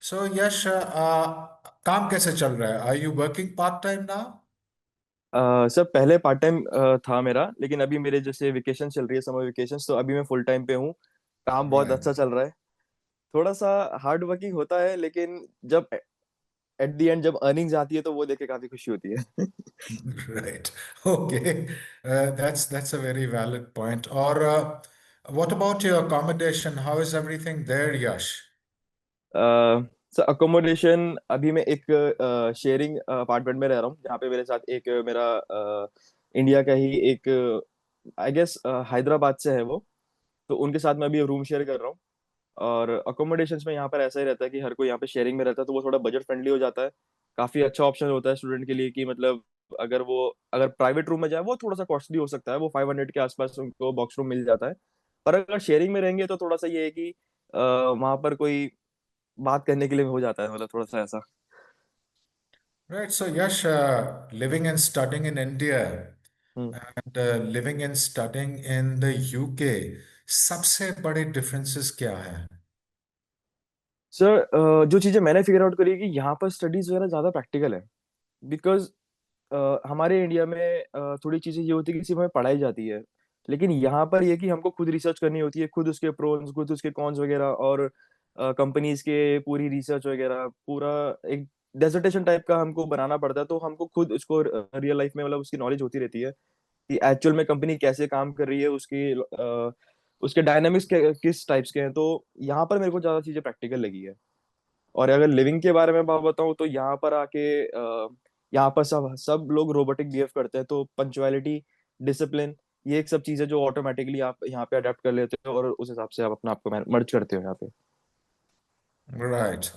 सो यश, काम कैसे चल रहा है? Are you working part time now? Sir पहले पार्ट टाइम था मेरा, लेकिन अभी मेरे जैसे वेकेशन चल रही है, समर वेकेशन, तो अभी मैं फुल टाइम पे हूँ। काम बहुत अच्छा राइट। चल रहा है। थोड़ा सा हार्ड वर्किंग होता है, लेकिन जब एट द एंड जब अर्निंग्स आती है तो वो देख के काफी खुशी होती है। Right. Okay. That's a very valid point. Or what about your accommodation? How is everything there, Yash? Sir accommodation, अभी मैं एक शेयरिंग अपार्टमेंट में रह रहा हूँ, जहाँ पे मेरे साथ एक मेरा इंडिया का ही एक, आई गेस हैदराबाद से है वो। तो उनके साथ मैं अभी रूम शेयर कर रहा हूँ। और अकोमोडेशंस में यहाँ पर ऐसा ही रहता है कि हर कोई यहाँ पे शेयरिंग में रहता है, तो वो थोड़ा बजट फ्रेंडली हो जाता है। काफी अच्छा ऑप्शन होता है स्टूडेंट के लिए कि मतलब अगर प्राइवेट रूम में जाए वो थोड़ा सा कॉस्टली हो सकता है, वो 500 के आसपास उनको बॉक्स रूम मिल जाता है। पर अगर शेयरिंग में रहेंगे तो थोड़ा सा ये है कि वहां पर कोई बात करने के लिए हो जाता है, मतलब थोड़ा सा ऐसा। Right. So, Yash, living and studying in India hmm. and living and studying in the UK, सबसे बड़े differences क्या है? सर जो चीजें मैंने फिगर आउट करी है कि यहाँ पर स्टडीज वगैरह ज्यादा प्रैक्टिकल है। बिकॉज हमारे इंडिया में थोड़ी चीजें ये होती है कि सिर्फ हमें पढ़ाई जाती है। लेकिन यहाँ पर ये कि हमको खुद रिसर्च करनी होती है, खुद उसके प्रोस खुद उसके कॉन्स वगैरह, और कंपनीज के पूरी रिसर्च वगैरह पूरा एक डेजर्टेशन टाइप का हमको बनाना पड़ता है। तो हमको खुद उसको रियल लाइफ में मतलब उसकी नॉलेज होती रहती है कि एक्चुअल में कंपनी कैसे काम कर रही है, उसके डायनामिक्स किस टाइप्स के हैं। तो यहाँ पर मेरे को ज्यादा चीजें प्रैक्टिकल लगी है। और अगर लिविंग के बारे में बात बताऊं तो यहाँ पर आके यहाँ पर सब सब लोग रोबोटिक बिहेव करते हैं, तो पंचुअलिटी, डिसिप्लिन, ये एक सब चीजें जो ऑटोमेटिकली आप यहाँ पे अडेप्ट कर लेते हो, और उस हिसाब से आप अपना आपको मर्ज करते हो यहाँ पे। Right.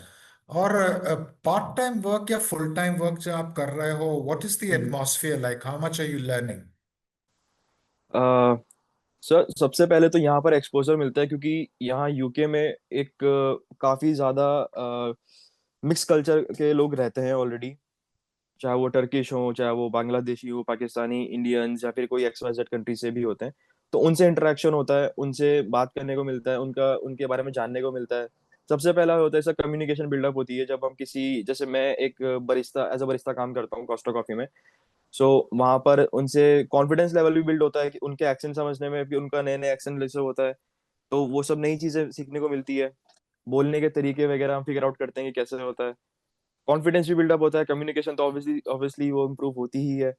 और पार्ट टाइम वर्क या फुल टाइम वर्क जो आप कर रहे हो, what is the hmm. Atmosphere like? How much are you learning? Sir सबसे पहले तो यहाँ पर एक्सपोजर मिलता है, क्योंकि यहाँ यूके में एक काफी ज्यादा मिक्स कल्चर के लोग रहते हैं ऑलरेडी। चाहे वो टर्किश हो, चाहे वो बांग्लादेशी हो, पाकिस्तानी, इंडियंस, या फिर कोई XYZ कंट्री से भी होते हैं। तो उनसे इंटरेक्शन होता है, उनसे बात करने को मिलता है, उनका उनके बारे में जानने को मिलता है। सबसे पहला होता है सर कम्युनिकेशन बिल्डअप होती है, जब हम किसी, जैसे मैं एक बरिस्ता, एज अ बरिस्ता काम करता हूँ कोस्टा कॉफी में। सो वहां पर उनसे कॉन्फिडेंस लेवल भी बिल्ड होता है कि उनके एक्सेंट समझने में, भी उनका नए नए एक्सेंट जैसे होता है। तो वो सब नई चीजें सीखने को मिलती है। बोलने के तरीके वगैरह हम फिगर आउट करते हैं कि कैसे होता है। कॉन्फिडेंस भी बिल्डअप होता है। कम्युनिकेशन तो ऑब्वियसली ऑब्वियसली वो इम्प्रूव होती ही है।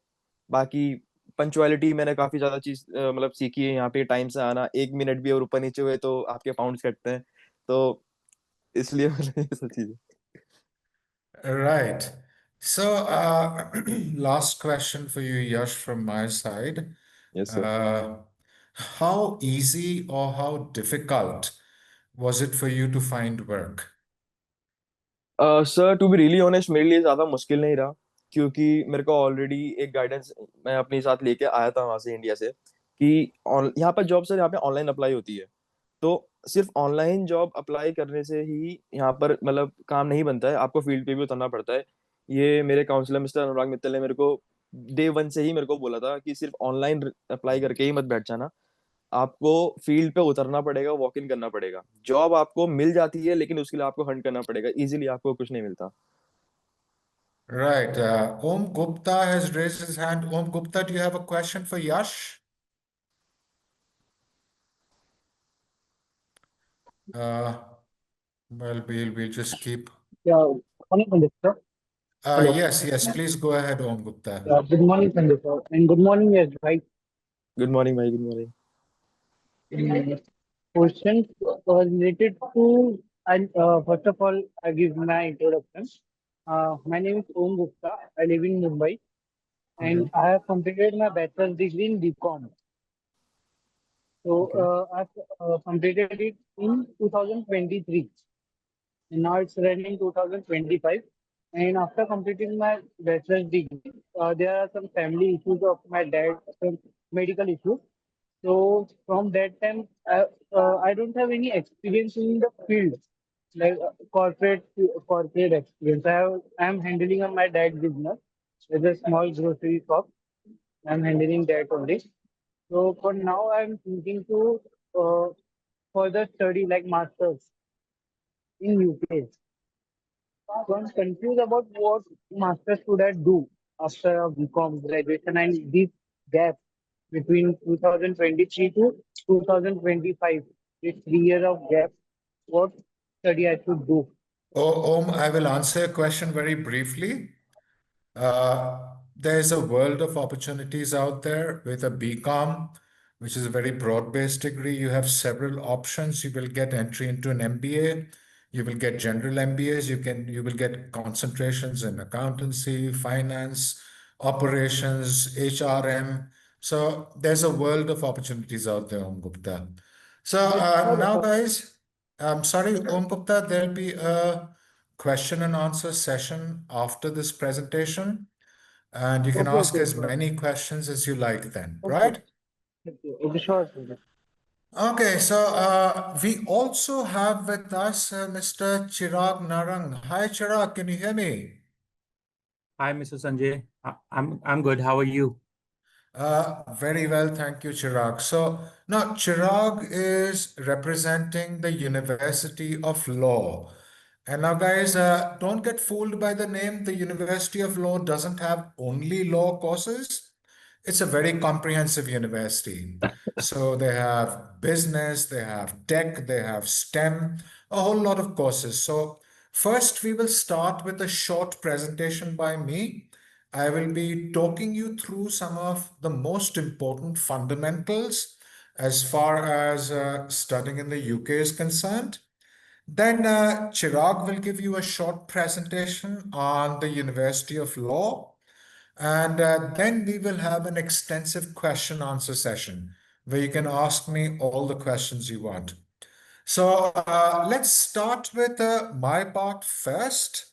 बाकी पंचुअलिटी मैंने काफी ज्यादा चीज मतलब सीखी है यहाँ पे। टाइम से आना, 1 मिनट भी और ऊपर नीचे हुए तो आपके पाउंड्स कटते हैं। तो इसलिए मतलब ये सब चीजें। Right. So, last question for you, Yash, from my side. Yes sir. Uh, how easy or how difficult was it for you to find work? Sir to be really honest, मेरे लिए ज्यादा मुश्किल नहीं रहा, क्योंकि मेरे को ऑलरेडी एक गाइडेंस मैं अपने साथ लेके आया था वहां से, इंडिया से, कि यहाँ पर जॉब सर यहाँ पे ऑनलाइन अप्लाई होती है। तो सिर्फ ऑनलाइन जॉब अप्लाई करने से ही यहाँ पर मतलब काम नहीं बनता है, आपको फील्ड पे भी उतरना पड़ता है। ये मेरे काउंसलर मिस्टर अनुराग मित्तल ने मेरे को डे 1 से ही मेरे को बोला था कि सिर्फ ऑनलाइन अप्लाई करके ही मत बैठ जाना, आपको फील्ड पे उतरना पड़ेगा, वॉक इन करना पड़ेगा। जॉब आपको मिल जाती है, लेकिन उसके लिए आपको हंट करना पड़ेगा, इजीली आपको कुछ नहीं मिलता। Right. Om Gupta has raised his hand. Om Gupta, do you have a question for Yash? Uh, well, we'll just keep. Yeah, good morning, Sandeep sir. Hello. Yes, yes, please go ahead, Om Gupta. Good morning, Sandeep sir. And good morning, yes, right. Good morning भाई, good morning. Questions related to, and first of all, I give my introduction. My name is Om Gupta. I live in Mumbai, and Mhm. I have completed my bachelor's degree in BCom. So okay. I've completed it in 2023. And now it's running 2025. And after completing my bachelor's degree, there are some family issues of my dad, some medical issues. So from that time, I don't have any experience in the field, like corporate experience. I'm handling my dad's business. It's a small grocery shop. I'm handling that only. So for now, I'm thinking to uh, further study like masters in UK. So I'm confused about what master should I do after a BCom graduation and this gap between 2023 to 2025, this 3 year of gap, what study I should do. Oh, I will answer your question very briefly. There's a world of opportunities out there with a BCom, which is a very broad-based degree. You have several options. You will get entry into an MBA. You will get general MBAs. You will get concentrations in accountancy, finance, operations, HRM. So there's a world of opportunities out there, Om Gupta. So now, guys, I'm sorry, Om Gupta, there'll be a question and answer session after this presentation, and you can Okay, ask okay, as sure. many questions as you like then, Okay, right? okay, sure, sir. Okay, so we also have with us Mr. Chirag Narang. Hi, Chirag, can you hear me? Hi, Mr. Sanjay. I'm good. How are you? Very well, thank you, Chirag. So now Chirag is representing the University of Law. And now, guys, don't get fooled by the name. The University of Law doesn't have only law courses. It's a very comprehensive university. So they have business, they have tech, they have STEM, a whole lot of courses. So first, we will start with a short presentation by me. I will be talking you through some of the most important fundamentals as far as studying in the UK is concerned. Then Chirag will give you a short presentation on the University of Law. And then we will have an extensive question answer session where you can ask me all the questions you want. So let's start with my part first.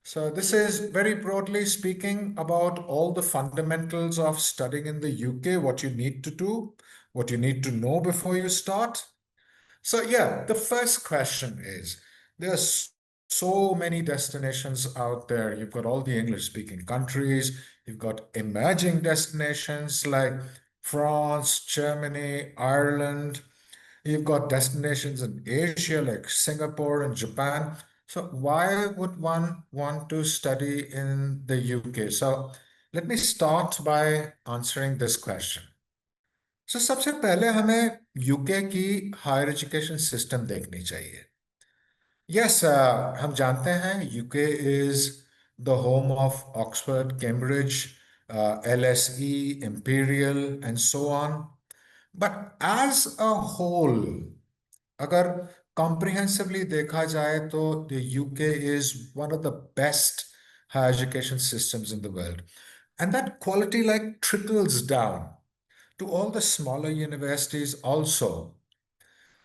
So this is very broadly speaking about all the fundamentals of studying in the UK, what you need to do, what you need to know before you start. So yeah, the first question is, there's so many destinations out there. You've got all the English-speaking countries, you've got emerging destinations like France, Germany, Ireland. You've got destinations in Asia like Singapore and Japan. So why would one want to study in the UK? So let me start by answering this question. So सबसे पहले हमें UK की higher education system देखनी चाहिए. Yes, हम जानते हैं UK is the home of Oxford, Cambridge, LSE, Imperial, and so on. But as a whole, अगर comprehensively देखा जाए तो the UK is one of the best higher education systems in the world. And that quality like trickles down to all the smaller universities also.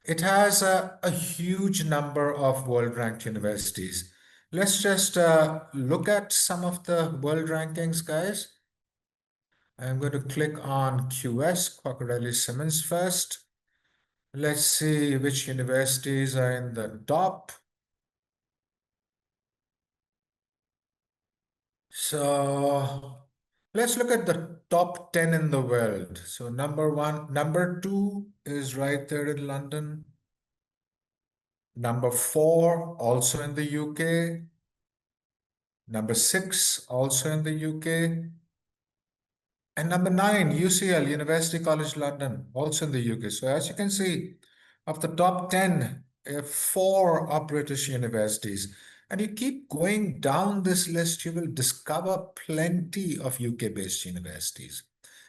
It has a huge number of world ranked universities. Let's just look at some of the world rankings, guys. I'm going to click on QS, Quacquarelli Simmons first. Let's see which universities are in the top. So let's look at the top 10 in the world. So number two is right there in London. Number four, also in the UK. Number six, also in the UK. And number nine, UCL, University College London, also in the UK. So as you can see, of the top 10, four are British universities. And you keep going down this list, you will discover plenty of UK-based universities.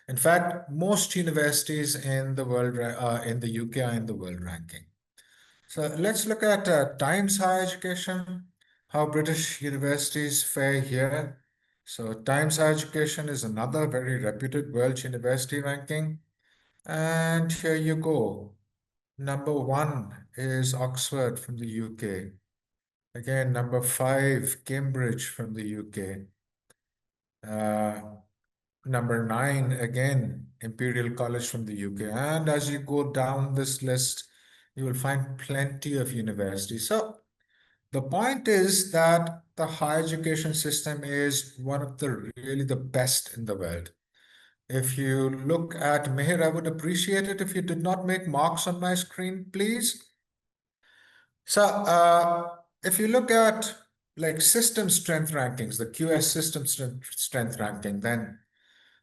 In fact, most universities in the world, in the UK are in the world ranking. So let's look at Times Higher Education, how British universities fare here. So Times Higher Education is another very reputed world university ranking. And here you go. Number one is Oxford from the UK. Again, number five, Cambridge from the UK. Number nine, again, Imperial College from the UK. And as you go down this list, you will find plenty of universities. So the point is that the higher education system is one of the really the best in the world. If you look at Meher, I would appreciate it if you did not make marks on my screen, please. So if you look at like system strength rankings, the QS system strength ranking, then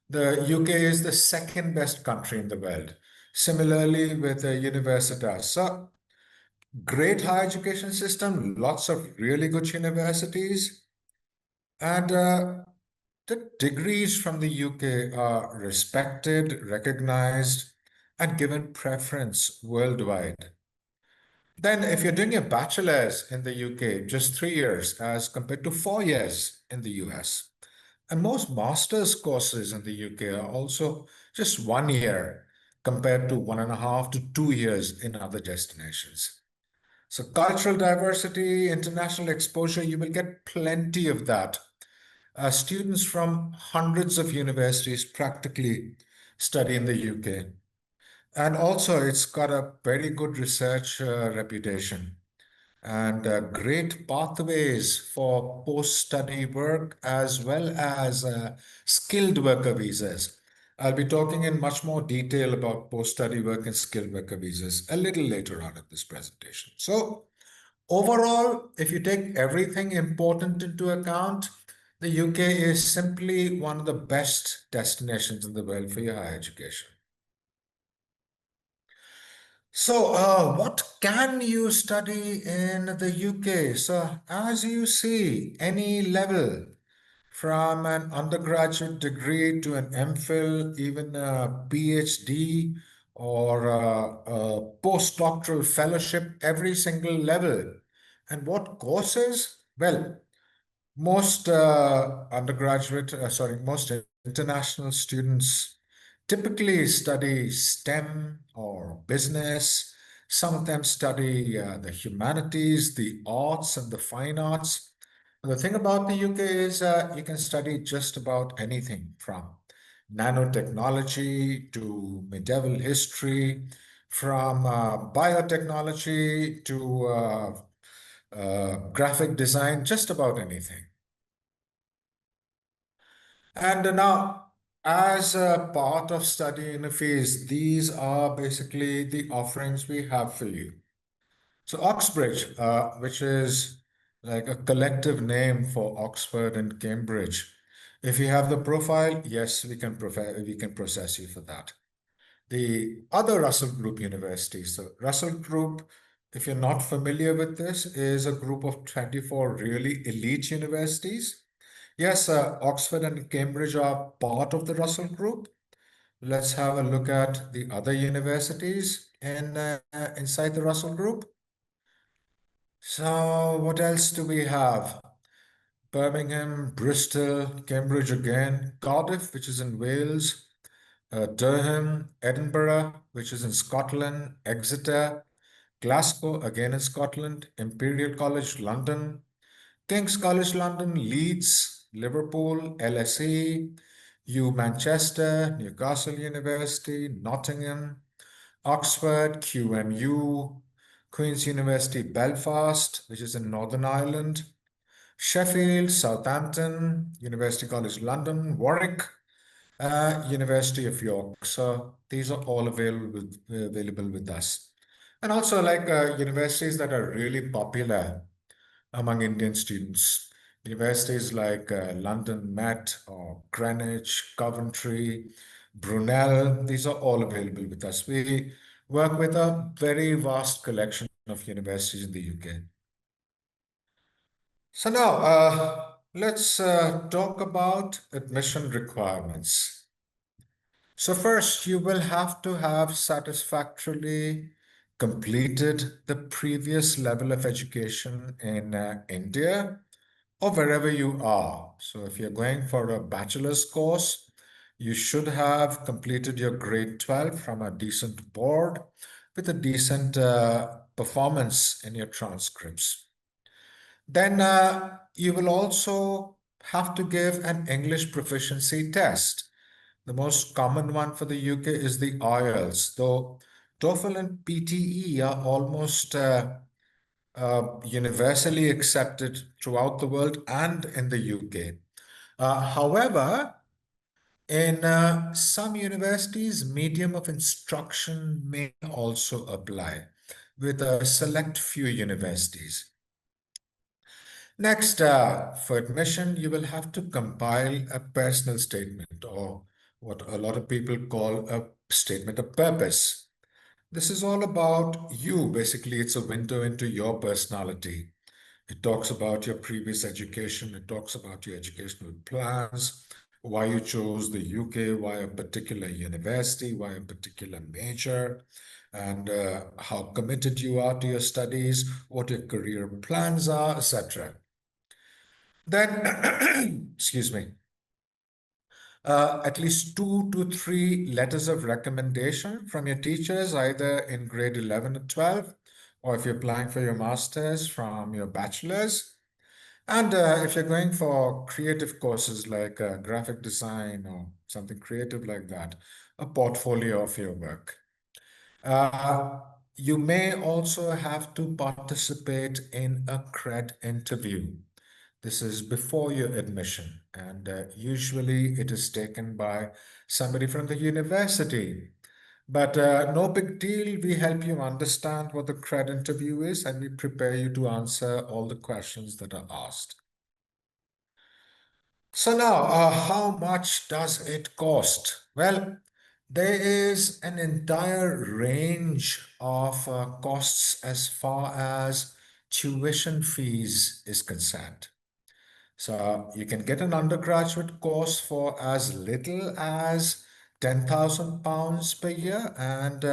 the UK is the second best country in the world. Similarly, with the universitas. So, great higher education system, lots of really good universities, and the degrees from the UK are respected, recognized, and given preference worldwide. Then, if you're doing a bachelor's in the UK, just 3 years as compared to 4 years in the US. And most master's courses in the UK are also just 1 year compared to 1.5 to 2 years in other destinations. So, cultural diversity, international exposure, you will get plenty of that. Students from hundreds of universities practically study in the UK. And also, it's got a very good research reputation and great pathways for post-study work as well as skilled worker visas. I'll be talking in much more detail about post-study work and skilled worker visas a little later on in this presentation. So overall, if you take everything important into account, the UK is simply one of the best destinations in the world for your higher education. So, what can you study in the UK? So, as you see, any level from an undergraduate degree to an MPhil, even a PhD or a postdoctoral fellowship, every single level. And what courses? Well, most most international students typically study STEM or business. Some of them study the humanities, the arts, and the fine arts. The thing about the UK is you can study just about anything from nanotechnology to medieval history, from biotechnology to graphic design, just about anything. And now, as a part of studying a phase, these are basically the offerings we have for you. So Oxbridge, which is like a collective name for Oxford and Cambridge. If you have the profile, yes, we can process you for that. The other Russell Group universities. So Russell Group, if you're not familiar with this, is a group of 24 really elite universities. Yes, Oxford and Cambridge are part of the Russell Group. Let's have a look at the other universities inside the Russell Group. So, what else do we have? Birmingham, Bristol, Cambridge again, Cardiff, which is in Wales, Durham, Edinburgh, which is in Scotland, Exeter, Glasgow, again in Scotland, Imperial College, London, King's College London, Leeds, Liverpool, LSE, U Manchester, Newcastle University, Nottingham, Oxford, QMU, Queen's University Belfast, which is in Northern Ireland, Sheffield, Southampton, University College London, Warwick, University of York. So these are all available with us. And also like universities that are really popular among Indian students. Universities like London Met or Greenwich, Coventry, Brunel, these are all available with us. We work with a very vast collection of universities in the UK. So now let's talk about admission requirements. So first, you will have to have satisfactorily completed the previous level of education in India or wherever you are. So if you're going for a bachelor's course, you should have completed your grade 12 from a decent board with a decent performance in your transcripts. Then you will also have to give an English proficiency test. The most common one for the UK is the IELTS, though TOEFL and PTE are almost universally accepted throughout the world and in the UK. However, in some universities, medium of instruction may also apply with a select few universities. Next, for admission, you will have to compile a personal statement, or what a lot of people call a statement of purpose. This is all about you. Basically, it's a window into your personality. It talks about your previous education. It talks about your educational plans, why you chose the UK, why a particular university, why a particular major, and how committed you are to your studies, what your career plans are, etc. Then, excuse me, at least 2 to 3 letters of recommendation from your teachers, either in grade 11 or 12, or if you're applying for your master's, from your bachelor's. And if you're going for creative courses like graphic design or something creative like that, a portfolio of your work. Uh, you may also have to participate in a cred interview. This is before your admission, and usually it is taken by somebody from the university. But no big deal. We help you understand what the cred interview is, and we prepare you to answer all the questions that are asked. So now, how much does it cost? Well, there is an entire range of costs as far as tuition fees is concerned. So you can get an undergraduate course for as little as £10,000 per year, and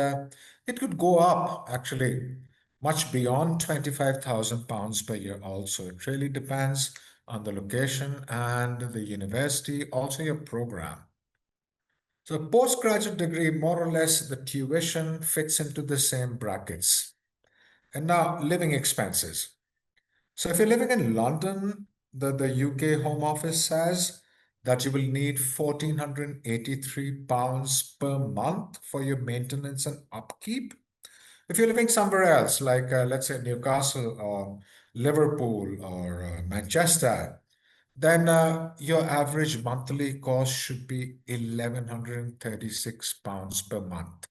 it could go up actually much beyond £25,000 per year also. It really depends on the location and the university, also your program. So postgraduate degree, more or less the tuition fits into the same brackets. And now living expenses. So if you're living in London, the UK Home Office says that you will need £1,483 per month for your maintenance and upkeep. If you're living somewhere else, like let's say Newcastle or Liverpool or Manchester, then your average monthly cost should be £1,136 per month.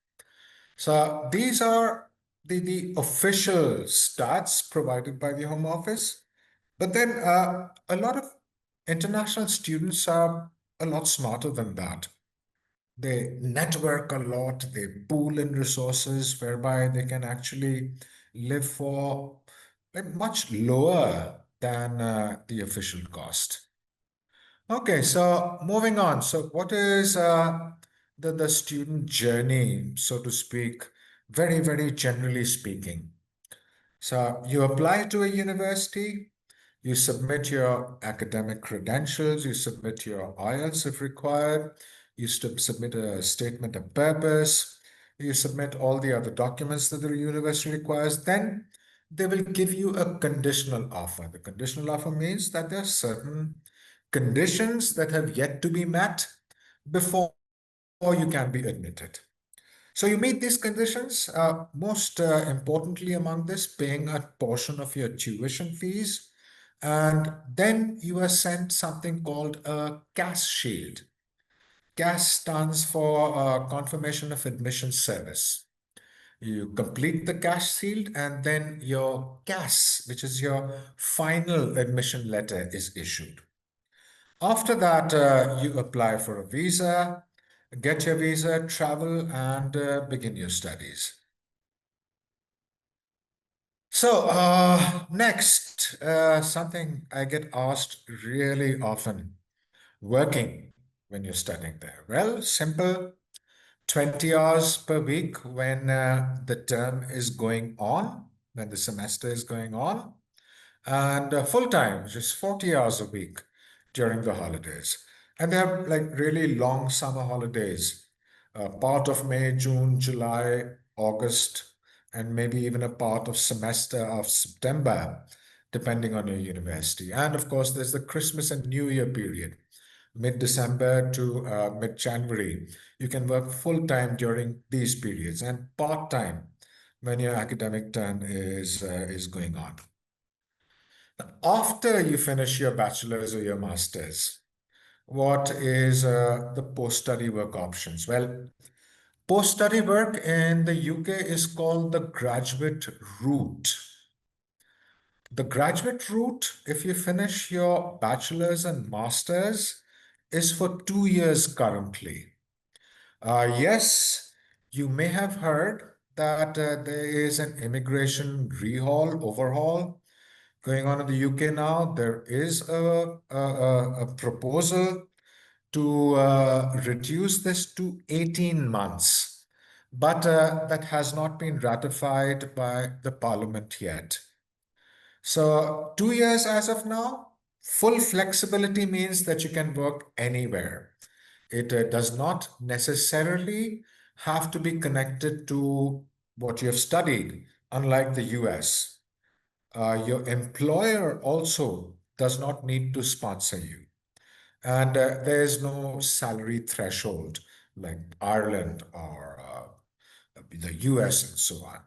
So these are the official stats provided by the Home Office. But then a lot of international students are a lot smarter than that. They network a lot, they pool in resources whereby they can actually live for like much lower than the official cost. Okay, so moving on. So what is the student journey, so to speak, very, very generally speaking? So you apply to a university, you submit your academic credentials, you submit your IELTS if required, you submit a statement of purpose, you submit all the other documents that the university requires, then they will give you a conditional offer. The conditional offer means that there are certain conditions that have yet to be met before you can be admitted. So you meet these conditions, most importantly among this, paying a portion of your tuition fees, and then you are sent something called a CAS shield. CAS stands for Confirmation of Admission Service. You complete the CAS shield, and then your CAS, which is your final admission letter, is issued. After that, you apply for a visa, get your visa, travel, and begin your studies. So, next, something I get asked really often, working when you're studying there. Well, simple, 20 hours per week when the term is going on, when the semester is going on, and full time, just 40 hours a week during the holidays. And they have like really long summer holidays, part of May, June, July, August, and maybe even a part of semester of September, depending on your university. And of course, there's the Christmas and New Year period, mid-December to mid-January. You can work full time during these periods and part time when your academic term is going on. After you finish your bachelor's or your master's, what is the post-study work options? Well, post-study work in the UK is called the graduate route. The graduate route, if you finish your bachelor's and master's, is for 2 years currently. Yes, you may have heard that there is an immigration overhaul going on in the UK now. There is a proposal to reduce this to 18 months, but that has not been ratified by the parliament yet. So 2 years as of now. Full flexibility means that you can work anywhere. It does not necessarily have to be connected to what you have studied, unlike the US. Your employer also does not need to sponsor you. And there is no salary threshold like Ireland or the US and so on.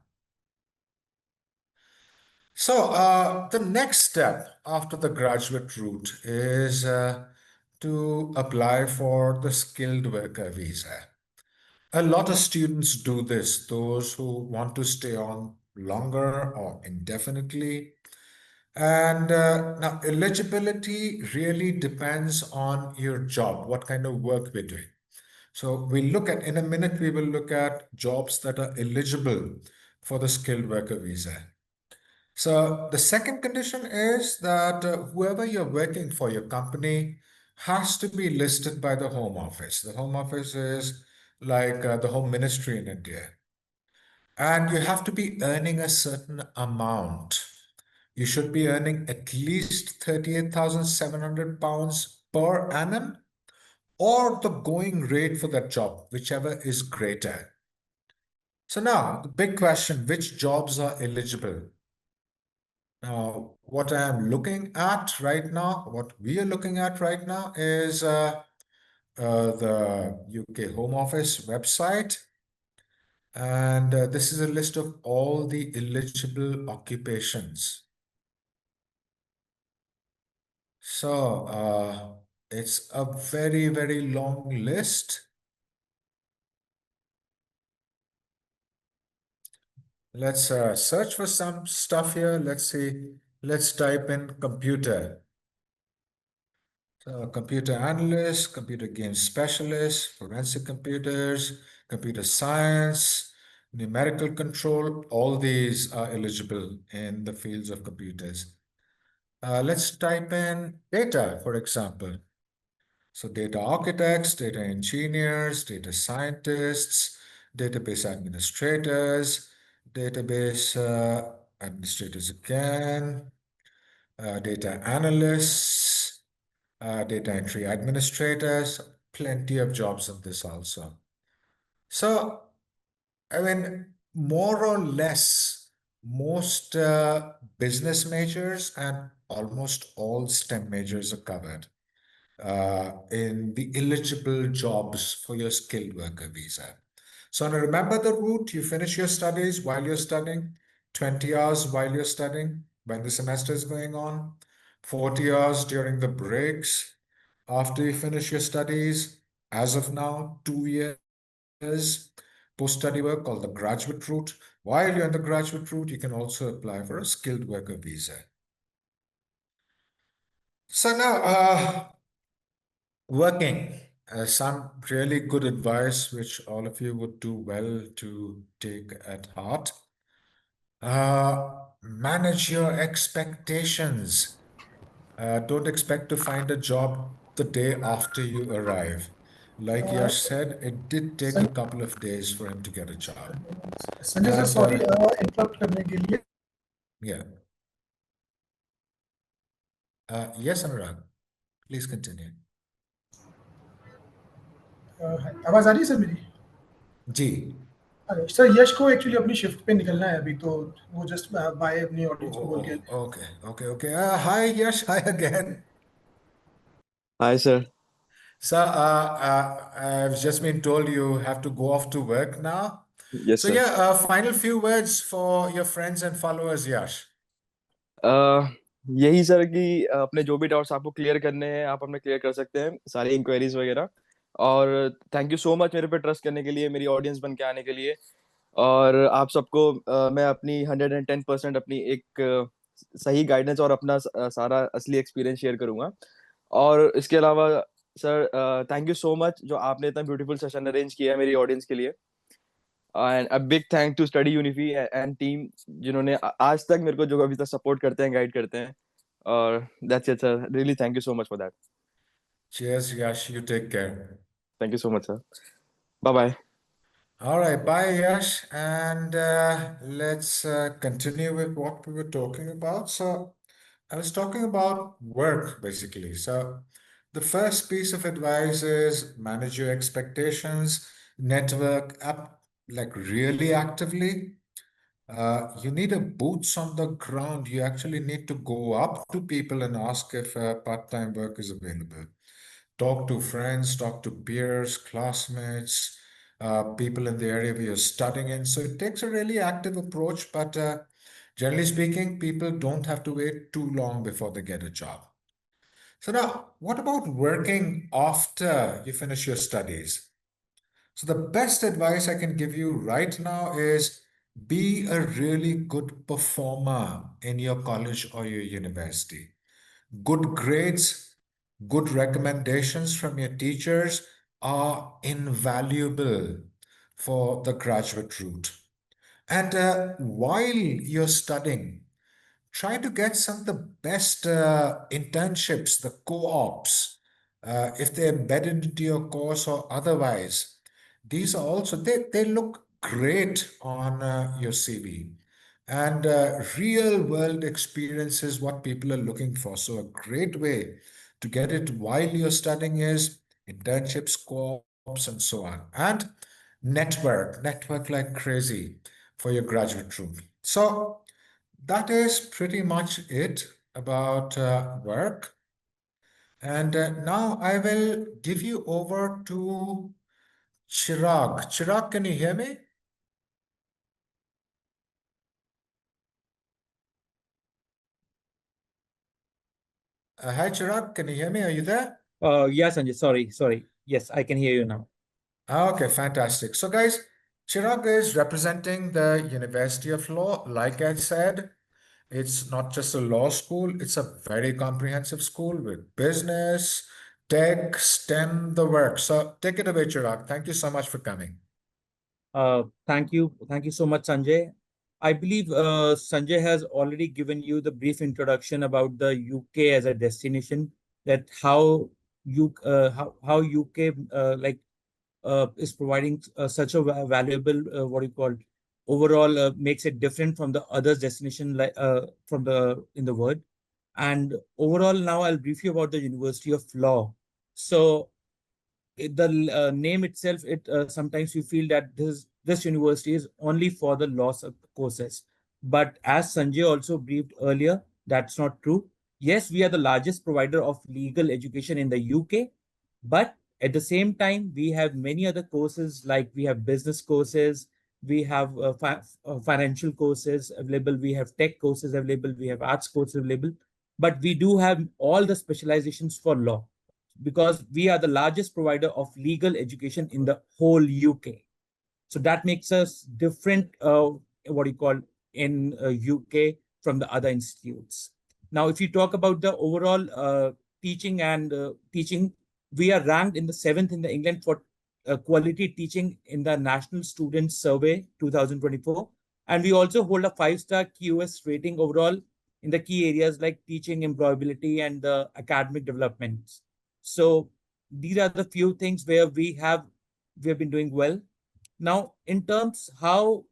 So the next step after the graduate route is to apply for the skilled worker visa. A lot of students do this, those who want to stay on longer or indefinitely. And now eligibility really depends on your job, what kind of work we're doing. So in a minute, we will look at jobs that are eligible for the skilled worker visa. So the second condition is that whoever you're working for, your company, has to be listed by the Home Office. The Home Office is like the Home Ministry in India. And you have to be earning a certain amount. You should be earning at least 38,700 pounds per annum or the going rate for that job, whichever is greater. So now the big question, which jobs are eligible? Now, what I am looking at right now, what we are looking at right now is the UK Home Office website. And this is a list of all the eligible occupations. So it's a very, very long list. Let's search for some stuff here. Let's see. Let's type in computer. So computer analyst, computer game specialist, forensic computers, computer science, numerical control, all these are eligible in the fields of computers. Let's type in data, for example. So data architects, data engineers, data scientists, database administrators, database administrators again, data analysts, data entry administrators, plenty of jobs in this also. So, I mean, more or less, most business majors and almost all STEM majors are covered in the eligible jobs for your skilled worker visa. So now remember the route, you finish your studies while you're studying, 20 hours while you're studying, when the semester is going on, 40 hours during the breaks. After you finish your studies, as of now, 2 years post-study work called the graduate route. While you're in the graduate route, you can also apply for a skilled worker visa. So now, working, some really good advice, which all of you would do well to take at heart. Manage your expectations. Don't expect to find a job the day after you arrive. Like Yash said, it did take a couple of days for him to get a job. Sanjay sir And sorry interrupt करने के लिए yeah, yes, Anurag, please continue. आवाज आ रही है sir मेरी जी, अरे sir यश को actually अपनी शिफ्ट पे निकलना है अभी तो वो जस्ट बाय अपनी ऑडियंस को बोल के okay. Hi, Yash, hi again. Hi, sir. So, I've just been told you have to go off to work now. Yes, So, sir. yeah, final few words for your friends and followers, Yash. यही sir कि अपने जो भी doubts आपको clear करने हैं आप अपने क्लियर कर सकते हैं सारी इंक्वायरीज वगैरह और थैंक यू सो मच मेरे पे ट्रस्ट करने के लिए मेरी ऑडियंस बन के आने के लिए और आप सबको मैं अपनी 110% अपनी एक सही गाइडेंस और अपना सारा असली एक्सपीरियंस शेयर करूंगा। और इसके अलावा sir, thank you so much जो आपने इतना ब्यूटीफुल सेशन अरेंज किया है मेरी ऑडियंस के लिए। And a big thank to Study Unify and team, जिन्होंने आज तक मेरे को जो अभी तक सपोर्ट करते हैं, गाइड करते हैं। और that's it sir, really thank you so much for that. Cheers, Yash. You take care. Thank you so much sir, bye bye. All right, bye, Yash. And let's continue with what we were talking about. So, I was talking about work basically. So, the first piece of advice is manage your expectations, network up like really actively. You need a boots on the ground. You actually need to go up to people and ask if part-time work is available. Talk to friends, talk to peers, classmates, people in the area where you're studying in. So it takes a really active approach, but generally speaking, people don't have to wait too long before they get a job. So now, what about working after you finish your studies? So the best advice I can give you right now is be a really good performer in your college or your university. Good grades, good recommendations from your teachers are invaluable for the graduate route. And while you're studying, try to get some of the best internships, the co-ops, if they're embedded into your course or otherwise. These are also, they look great on your CV. And real world experience is what people are looking for. So a great way to get it while you're studying is internships, co-ops, and so on. And network like crazy for your graduate room. So that is pretty much it about work. And now I will give you over to Chirag. Chirag, can you hear me? Hi, Chirag, can you hear me? Are you there? Yeah, Sanjay. Sorry. Yes, I can hear you now. Okay, fantastic. So, guys, Chirag is representing the University of Law. Like I said, it's not just a law school, it's a very comprehensive school with business, tech, STEM, the work. So, take it away, Chirag. Thank you so much for coming. Thank you so much, Sanjay. I believe Sanjay has already given you the brief introduction about the UK as a destination, that how UK is providing such a valuable what you call overall makes it different from the other destination like from the in the world. And overall, now I'll brief you about the University of Law. So the name itself, it sometimes you feel that this university is only for the courses. But as Sanjay also briefed earlier, that's not true. Yes, we are the largest provider of legal education in the UK, but at the same time, we have many other courses, like we have business courses, we have financial courses available, we have tech courses available, we have arts courses available, but we do have all the specializations for law, because we are the largest provider of legal education in the whole UK. So that makes us different, what do you call, in UK from the other institutes. Now, if you talk about the overall teaching, we are ranked in the seventh in the England for quality teaching in the National Student Survey 2024. And we also hold a 5-star QS rating overall in the key areas like teaching, employability, and the academic developments. So these are the few things where we have been doing well. Now, in terms how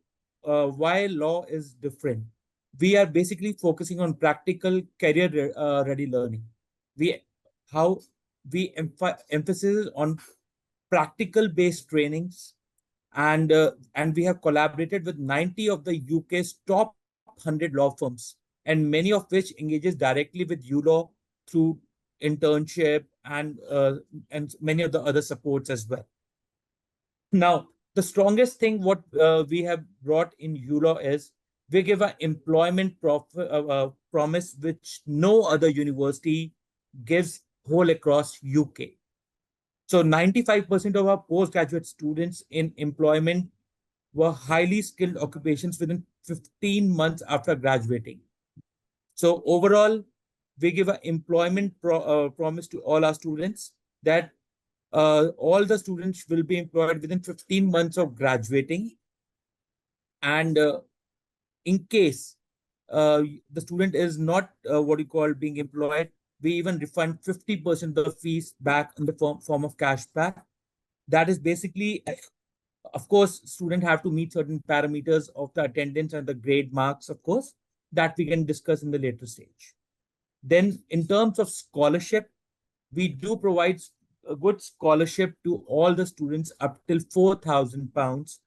why law is different, we are basically focusing on practical career ready learning. We how we emphasis on practical based trainings, and we have collaborated with 90 of the UK's top 100 law firms, and many of which engages directly with ULaw through internship and many of the other supports as well. Now, the strongest thing what we have brought in ULaw is we give an promise which no other university gives whole across UK. So 95% of our postgraduate students in employment were highly skilled occupations within 15 months after graduating. So overall, we give an employment promise to all our students that all the students will be employed within 15 months of graduating. And in case the student is not what you call being employed, we even refund 50% of the fees back in the form of cash back. That is basically, of course, student have to meet certain parameters of the attendance and the grade marks, of course, that we can discuss in the later stage. Then in terms of scholarship, we do provide a good scholarship to all the students up till £4,000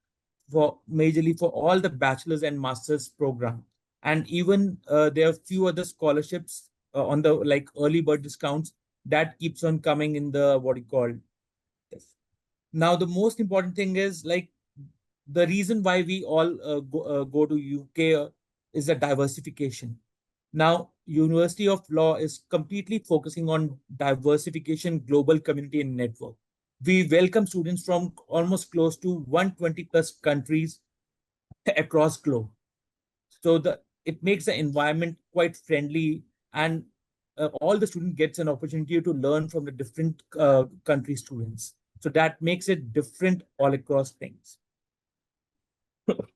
for majorly for all the bachelor's and master's program. And even there are few other scholarships on the like early bird discounts that keeps on coming in the what you call this. Now, the most important thing is like the reason why we all go to UK is the diversification. Now, University of Law is completely focusing on diversification, global community and network. We welcome students from almost close to 120 plus countries across globe. So it makes the environment quite friendly, and all the student gets an opportunity to learn from the different country students. So that makes it different all across things.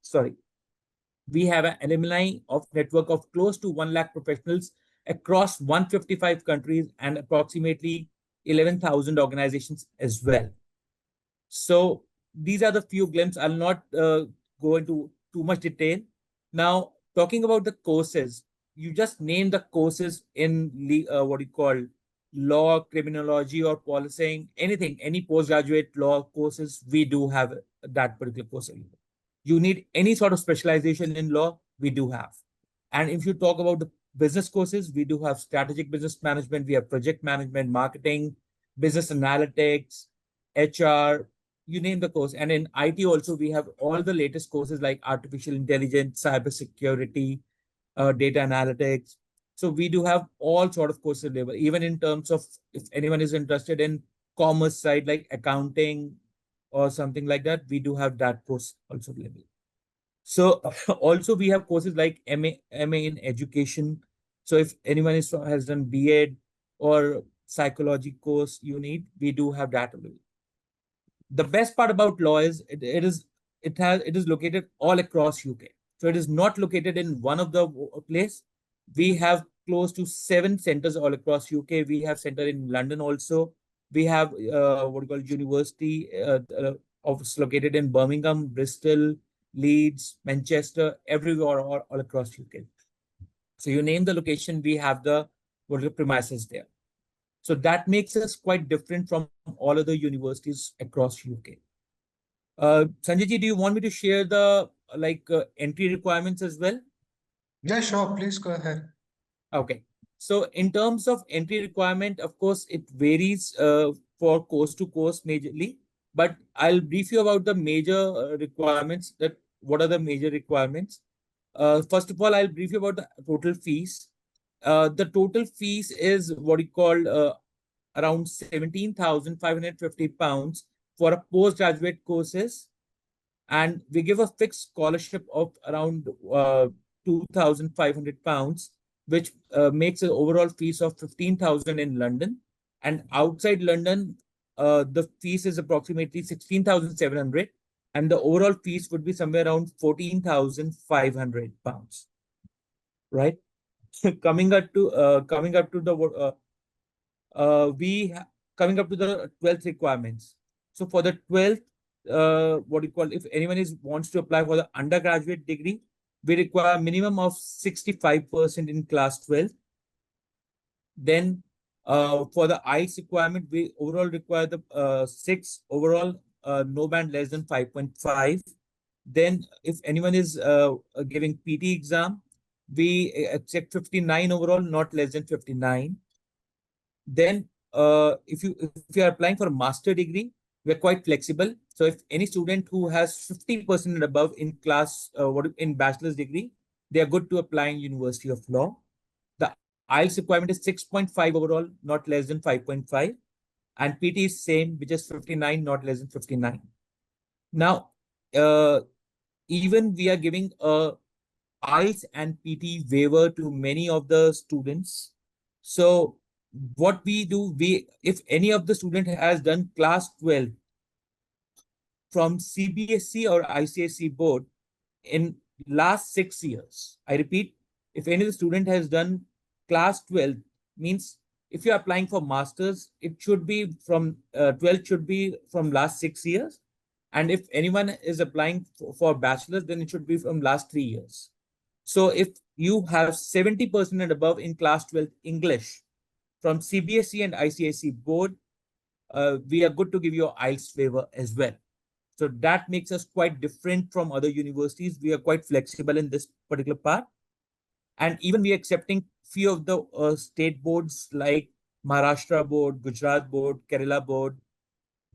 Sorry. We have an alumni of network of close to 1 lakh professionals across 155 countries and approximately 11,000 organizations as well. So these are the few glimpses. I'll not go into too much detail. Now, talking about the courses, you just name the courses in what you call law, criminology, or policing, anything, any postgraduate law courses, we do have that particular course. You need any sort of specialization in law, we do have. And if you talk about the business courses, we do have strategic business management, we have project management, marketing, business analytics, HR, you name the course. And in IT also, we have all the latest courses like artificial intelligence, cybersecurity, data analytics. So we do have all sort of courses available, even in terms of if anyone is interested in commerce side like accounting or something like that, we do have that course also available. So also we have courses like MA in education. So if anyone has done B.Ed or psychology course you need, we do have that available. The best part about law is it is located all across UK. So it is not located in one of the place. We have close to 7 centers all across UK. We have center in London also. We have what we call university office located in Birmingham, Bristol, Leeds, Manchester, everywhere all across UK. So you name the location, we have the what are the premises there. So that makes us quite different from all other universities across UK. Sanjay ji, do you want me to share the entry requirements as well? Yeah, sure. Please go ahead. Okay. So in terms of entry requirement, of course, it varies for course to course majorly. But I'll brief you about the major requirements. That what are the major requirements? First of all, I'll brief you about the total fees. The total fees is what we call around £17,550 for a postgraduate courses, and we give a fixed scholarship of around £2,500, which makes an overall fees of 15,000 in London, and outside London, the fees is approximately 16,700, and the overall fees would be somewhere around £14,500. Right? coming up to the coming up to the 12th requirements. So for the 12th, what you call, if anyone wants to apply for the undergraduate degree, we require a minimum of 65% in class 12. Then for the IELTS requirement, we overall require the 6 overall, no band less than 5.5. Then if anyone is giving PT exam, we accept 59 overall, not less than 59. Then if you are applying for a master degree, we're quite flexible. So if any student who has 50% and above in class in bachelor's degree, they are good to apply in University of Law. The IELTS requirement is 6.5 overall, not less than 5.5, and PT is same, which is 59, not less than 59. Now even we are giving a IELTS and PT waiver to many of the students. So what we do, if any of the student has done class 12 from CBSE or ICSE board in last 6 years, I repeat, if any of the student has done class 12, means if you're applying for masters, it should be from 12 should be from last 6 years. And if anyone is applying for bachelor's, then it should be from last 3 years. So if you have 70% and above in class 12 English from CBSE and ICSE board, we are good to give you IELTS waiver as well. So that makes us quite different from other universities. We are quite flexible in this particular part. And even we are accepting few of the state boards like Maharashtra board, Gujarat board, Kerala board,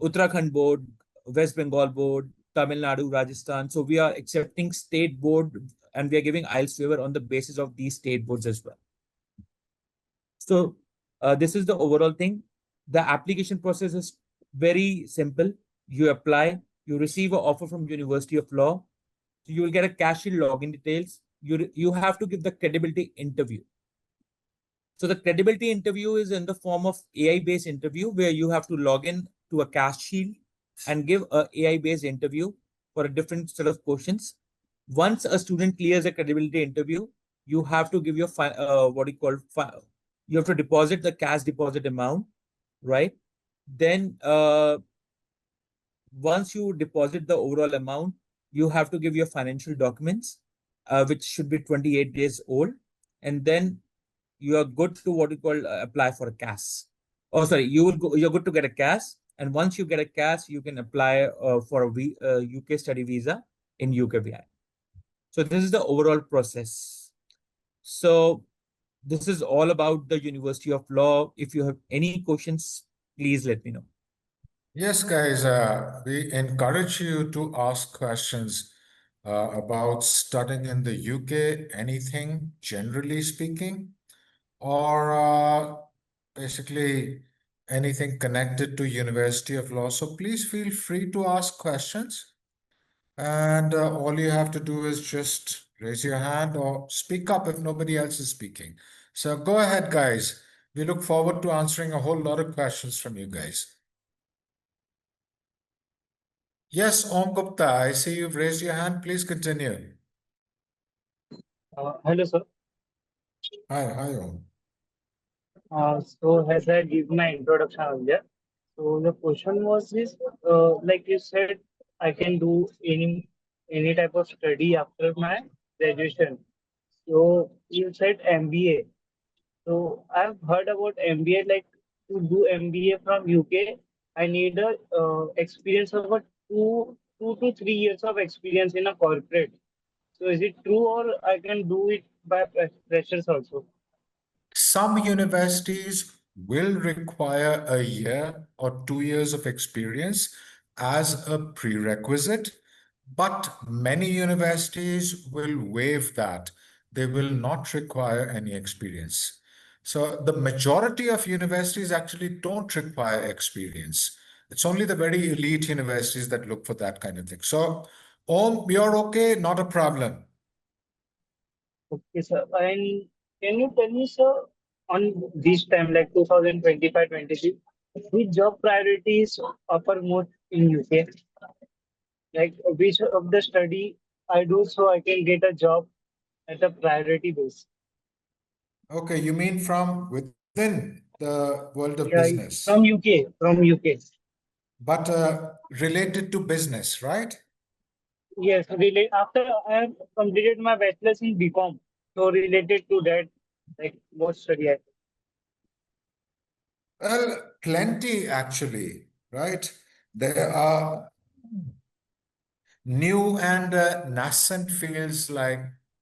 Uttarakhand board, West Bengal board, Tamil Nadu, Rajasthan. So we are accepting state board and we are giving IELTS waiver on the basis of these state boards as well. So this is the overall thing. The application process is very simple. You apply, you receive an offer from University of Law. So you will get a cash-in login details. You have to give the credibility interview. So the credibility interview is in the form of AI-based interview where you have to log in to a cash shield and give a AI-based interview for a different set of questions. Once a student clears a credibility interview, you have to give your you have to deposit the cash deposit amount, right? Then once you deposit the overall amount, you have to give your financial documents, which should be 28 days old, and then you are good to what you call apply for a CAS. Oh, sorry, you're good to get a CAS, and once you get a CAS, you can apply for a UK study visa in UKVI. So this is the overall process. So this is all about the University of Law. If you have any questions, please let me know. Yes, guys, we encourage you to ask questions about studying in the UK, anything generally speaking, or basically anything connected to University of Law. So please feel free to ask questions. And all you have to do is just raise your hand or speak up if nobody else is speaking. So go ahead, guys. We look forward to answering a whole lot of questions from you guys. Yes, Om Gupta, I see you've raised your hand. Please continue. Hello, sir. Hi, Om. So as I give my introduction earlier, so the question was this, like you said, I can do any type of study after my graduation. So you said MBA. So I've heard about MBA. Like to do MBA from UK, I need a experience of a 2 to 3 years of experience in a corporate. So is it true, or I can do it by freshers also? Some universities will require a year or 2 years of experience as a prerequisite, but many universities will waive that. They will not require any experience. So the majority of universities actually don't require experience. It's only the very elite universities that look for that kind of thing. So, Om, you're okay, not a problem. Okay, sir. And can you tell me, sir, on this time, like 2025-26, which job priorities offer more in UK? Like which of the study I do so I can get a job at a priority base? Okay, you mean from within the world of Yeah, business, from UK, from UK. but related to business, right? Yes, relate after I have completed my bachelor's in BCom, so related to that, like what study I. Well, plenty actually, right? There are new and nascent fields like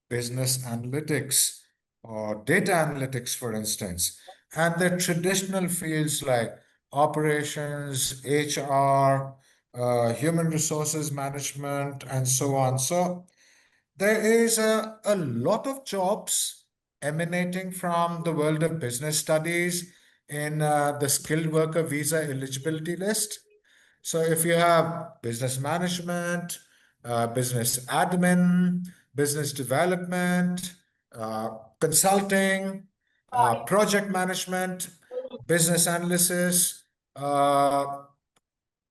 business analytics or data analytics, for instance, and the traditional fields like operations, HR, human resources management, and so on. So there is a lot of jobs emanating from the world of business studies in the skilled worker visa eligibility list. So if you have business management, business admin, business development, consulting, project management, business analysis, uh,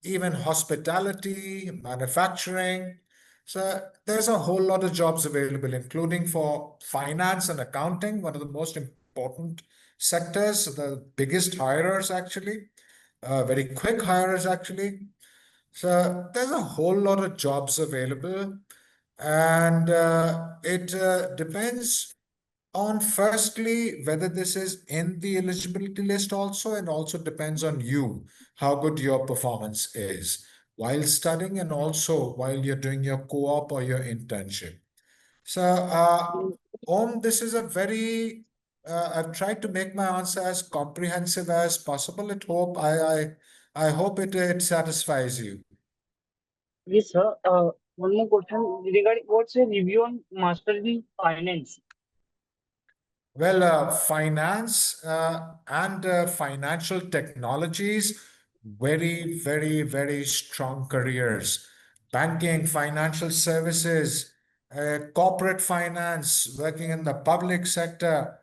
even hospitality, manufacturing. So there's a whole lot of jobs available, including for finance and accounting, one of the most important sectors, the biggest hirers actually, very quick hirers actually. So there's a whole lot of jobs available, and it depends on firstly whether this is in the eligibility list also, and also depends on you, how good your performance is while studying and also while you're doing your co-op or your internship. So, Om, this is a very, I've tried to make my answer as comprehensive as possible. I hope it satisfies you. Yes, sir. One more question regarding what's your review on master in finance? Well, finance and financial technologies, very strong careers. Banking, financial services, corporate finance, working in the public sector.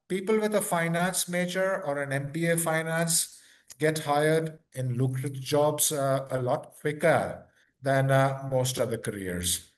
People with a finance major or an MBA finance get hired in lucrative jobs a lot quicker than most other careers.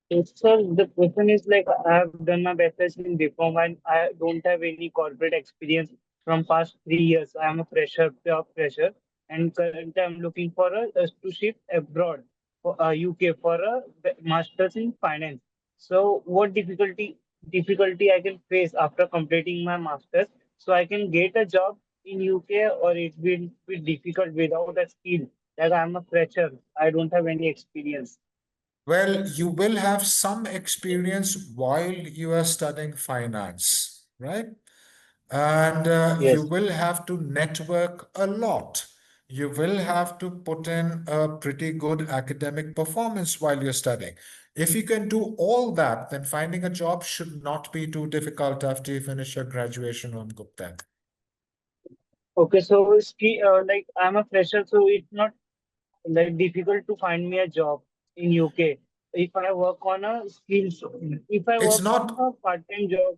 Yes, sir. The question is like I have done my bachelor's in BPharm and I don't have any corporate experience from past 3 years. I am a fresher, pure fresher, and currently I'm looking for a to shift abroad for UK for a master's in finance. So, what difficulty I can face after completing my master's, so I can get a job in UK, or it will be difficult without a skill. Like I'm a fresher, I don't have any experience. Well, you will have some experience while you are studying finance, right? And you Yes. will have to network a lot. You will have to put in a pretty good academic performance while you're studying. If you can do all that, then finding a job should not be too difficult after you finish your graduation on Gupta. Okay, so like I'm a fresher, so it's not like difficult to find me a job in UK. If I work on a skills, if I It's work on not, a part-time job,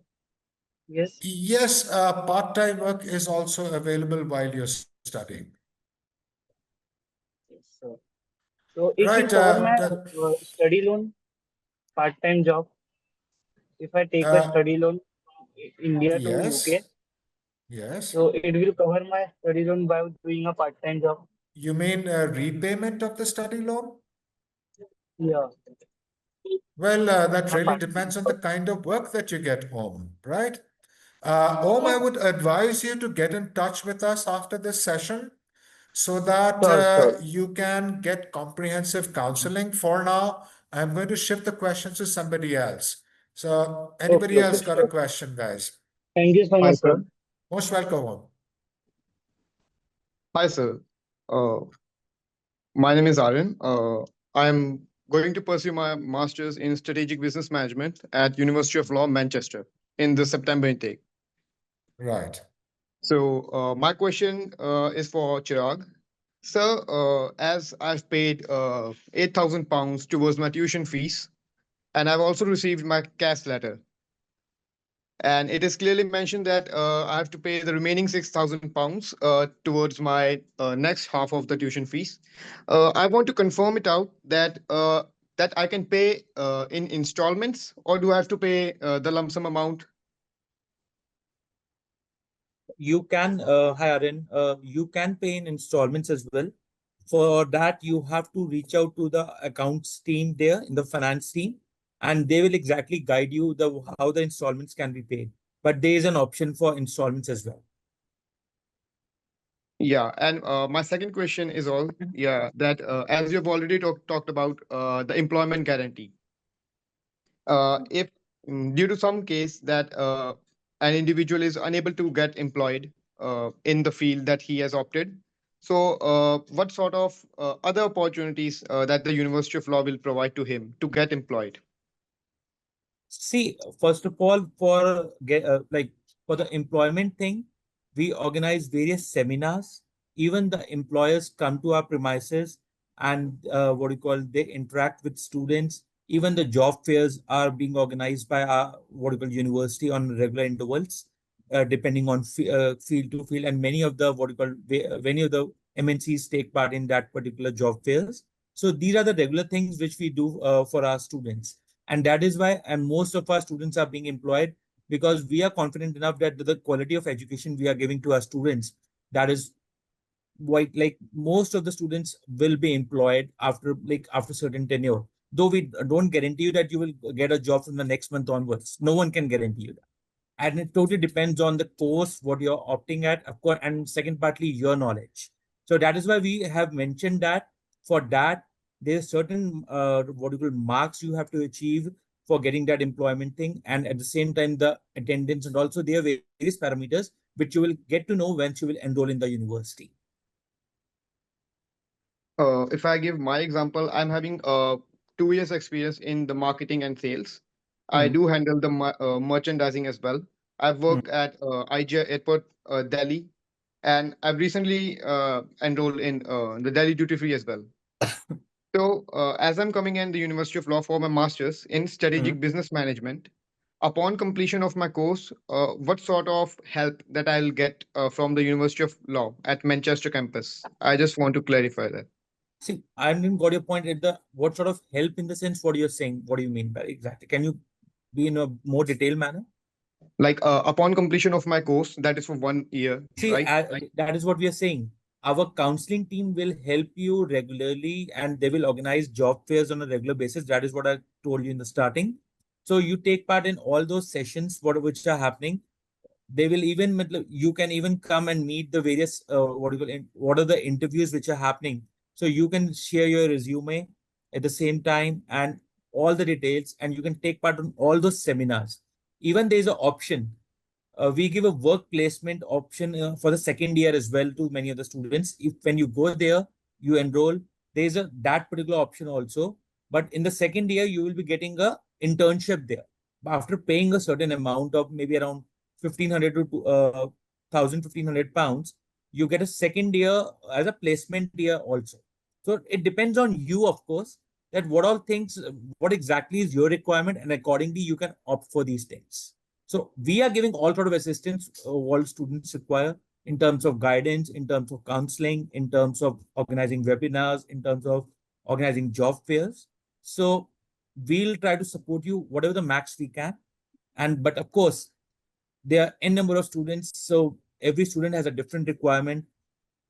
yes, yes, part-time work is also available while you're studying. yes, sir. So it will Right, cover my study loan, part-time job. If I take a uh, study loan from India to UK, yes, yes. so it will cover my study loan by doing a part-time job. You mean repayment of the study loan? Yeah, Well, that a really part-time depends on the job. kind of work that you get home, right? Om, I Yeah. would advise you to get in touch with us after this session so that Sure, sure. you can get comprehensive counseling. For now, I'm going to shift the questions to somebody else. So, Okay, anybody okay, else got a sure. question, guys? Thank you so Hi, much, sir. sir. Most welcome, Om. Hi, sir. Uh, my name is Aryan. I'm going to pursue my master's in strategic business management at University of Law, Manchester, in the September intake. Right. So, my question is for Chirag. Sir, as I've paid £8,000 towards my tuition fees, and I've also received my cash letter, and it is clearly mentioned that I have to pay the remaining £6,000 towards my next half of the tuition fees. I want to confirm it out that I can pay in installments, or do I have to pay the lump sum amount? You can, hi Aryan, you can pay in installments as well. For that, you have to reach out to the accounts team there in the finance team, and they will exactly guide you the how the installments can be paid. But there is an option for installments as well. Yeah, and my second question is all yeah that as you've already talked about the employment guarantee. If due to some case that an individual is unable to get employed in the field that he has opted, so what sort of other opportunities that the University of Law will provide to him to get employed? See, first of all, for get like for the employment thing, we organize various seminars. Even the employers come to our premises and what do you call they interact with students Even the job fairs are being organized by our what you call university on regular intervals, depending on field to field. And many of the what you call many of the MNCs take part in that particular job fairs. So these are the regular things which we do for our students, and that is why and most of our students are being employed because we are confident enough that the quality of education we are giving to our students, that is why like most of the students will be employed after certain tenure, though we don't guarantee you that you will get a job from the next month onwards. No one can guarantee you that, and it totally depends on the course what you're opting at, of course, and second partly your knowledge. So that is why we have mentioned that for that there's certain what you call marks you have to achieve for getting that employment thing, and at the same time the attendance, and also there are various parameters which you will get to know once you will enroll in the university. If I give my example, I'm having 2 years experience in the marketing and sales. I Hmm. do handle the merchandising as well. I've Hmm. worked at IGA Airport, Delhi, and I've recently enrolled in the Delhi Duty Free as well. So, as I'm coming in the University of Law for my master's in Hmm. strategic business management, upon completion of my course, what sort of help that I'll get from the University of Law at Manchester campus? I just want to clarify that. See, I didn't got your point at the what sort of help in the sense what you're saying. What do you mean by exactly? Can you be in a more detailed manner? Like upon completion of my course, that is for 1 year, See, right? that is what we are saying. Our counseling team will help you regularly and they will organize job fairs on a regular basis. That is what I told you in the starting. So you take part in all those sessions which are happening. They will even you can even come and meet the various what are the interviews which are happening, so you can share your resume at the same time and all the details, and you can take part in all those seminars. Even there is an option, we give a work placement option for the second year as well to many of the students. If when you go there, you enroll, there is a that particular option also. But in the second year, you will be getting a internship there. After paying a certain amount of maybe around 1,500 to 1,500 pounds, you get a second year as a placement year also. So it depends on you, of course, that what all things, what exactly is your requirement, and accordingly you can opt for these things. So we are giving all sort of assistance all students require in terms of guidance, in terms of counseling, in terms of organizing webinars, in terms of organizing job fairs. So we'll try to support you whatever the max we can. And but of course, there are n number of students, so every student has a different requirement,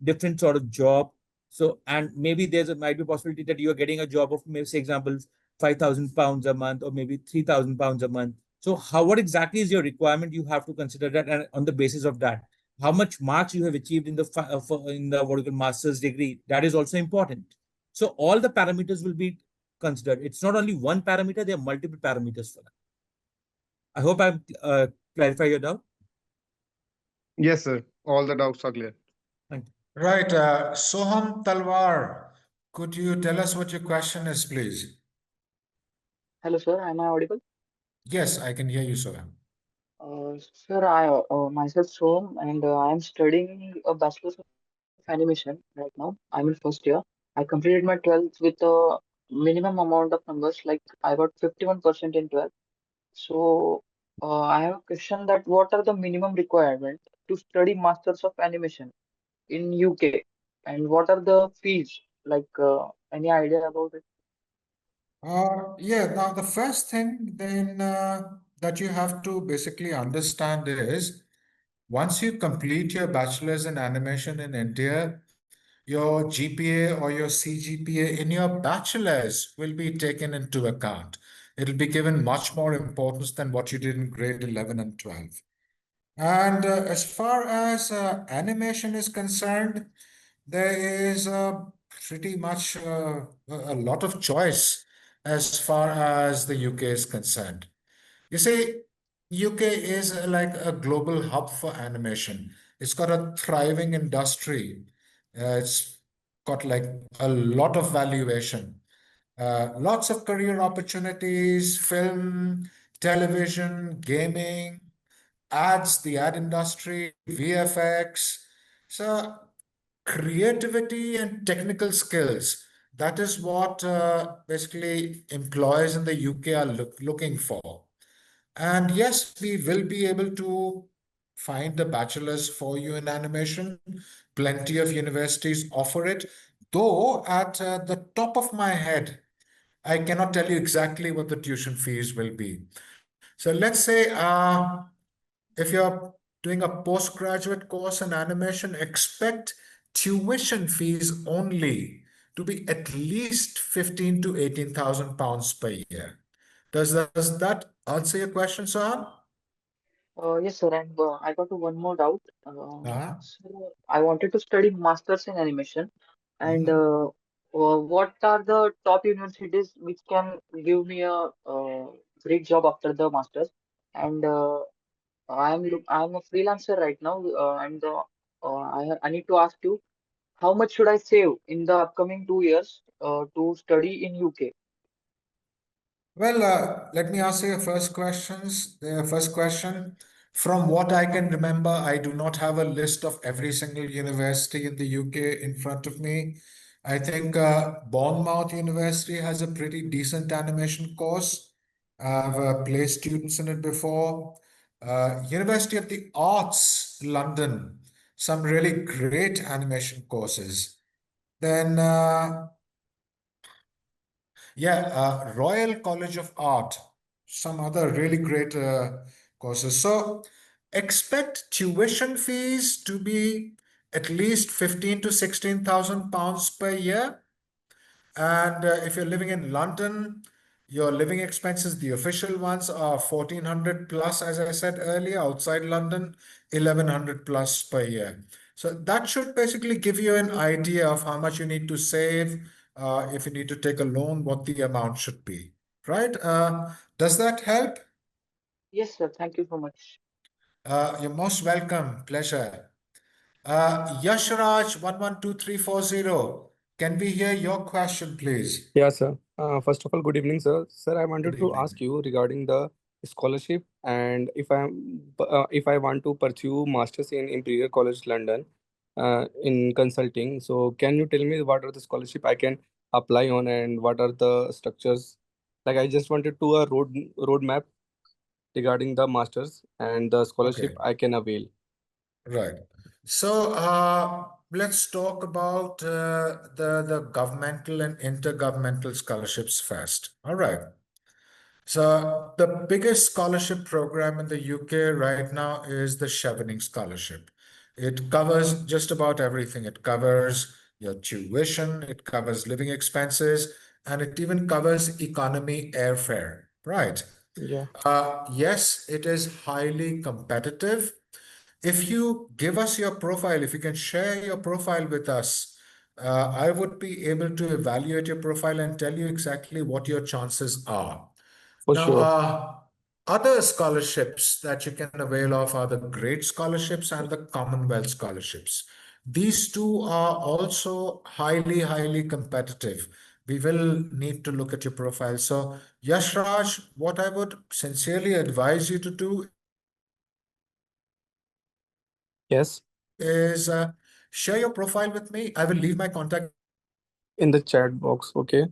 different sort of job. So, and maybe might be a possibility that you are getting a job of maybe say example, £5,000 a month or maybe £3,000 a month. So how, what exactly is your requirement? You have to consider that, and on the basis of that, how much marks you have achieved in the in the what you call master's degree, that is also important. So all the parameters will be considered. It's not only one parameter, there are multiple parameters for that. I hope I've clarified your doubt. Yes, sir. All the doubts are clear. Thank you. Right, Soham Talwar, could you tell us what your question is, please? Hello, sir. Am I audible? Yes, I can hear you, Soham. Sir, I myself Som, and I am studying a bachelor's of animation right now. I'm in first year. I completed my 12th with a minimum amount of numbers, like I got 51% in 12th. So, I have a question that what are the minimum requirements to study Masters of Animation in UK, and what are the fees? Like, any idea about it? Yeah, now the first thing then that you have to basically understand is once you complete your bachelor's in animation in India, your GPA or your CGPA in your bachelor's will be taken into account. It'll be given much more importance than what you did in grade 11 and 12. And as far as animation is concerned, there is pretty much a lot of choice as far as the UK is concerned. You see, UK is like a global hub for animation. It's got a thriving industry. It's got like a lot of valuation, lots of career opportunities, film, television, gaming, ads, the ad industry, VFX. So creativity and technical skills, That is what basically employers in the UK are looking for. And yes, we will be able to find a bachelor's for you in animation. Plenty of universities offer it. Though at the top of my head, I cannot tell you exactly what the tuition fees will be. So let's say if you're doing a postgraduate course in animation, expect tuition fees only to be at least 15 to 18,000 pounds per year. Does that answer your question, Sahab? Yes, sir. And I got one more doubt. Uh, So I wanted to study masters in animation, and mhm. what are the top universities which can give me a great job after the masters? And I'm a freelancer right now, and I need to ask you, how much should I save in the upcoming 2 years to study in UK? Well, let me answer your first questions. The first question, from what I can remember, I do not have a list of every single university in the UK in front of me. I think Bournemouth University has a pretty decent animation course. I've placed students in it before. University of the Arts, London, some really great animation courses. Then yeah, Royal College of Art, some other really great courses. So expect tuition fees to be at least 15 to 16,000 pounds per year. And if you're living in London, your living expenses, the official ones are 1,400 plus, as I said earlier, outside London, 1,100 plus per year. So that should basically give you an idea of how much you need to save, if you need to take a loan, what the amount should be, right? Does that help? Yes, sir. Thank you so much. You're most welcome. Pleasure. Yashraj 112340. Can we hear your question, please? Yeah, sir. First of all, good evening, sir. Sir, I Good wanted to ask evening. you regarding the scholarship, and if I want to pursue masters in Imperial College London, in consulting. So, can you tell me what are the scholarship I can apply on, and what are the structures? Like, I just wanted to a roadmap regarding the masters and the scholarship Okay. I can avail. Right. So let's talk about the governmental and intergovernmental scholarships first. All right. So the biggest scholarship program in the UK right now is the Chevening Scholarship. It covers just about everything. It covers your tuition, it covers living expenses, and it even covers economy airfare. Right. Yeah, Yes, it is highly competitive. If you give us your profile, if you can share your profile with us, I would be able to evaluate your profile and tell you exactly what your chances are. for Now, sure. other scholarships that you can avail of are the Great Scholarships and the Commonwealth Scholarships. These two are also highly, highly competitive. We will need to look at your profile. So, Yashraj, what I would sincerely advise you to do Yes, is share your profile with me. I will leave my contact. in the chat box. Okay.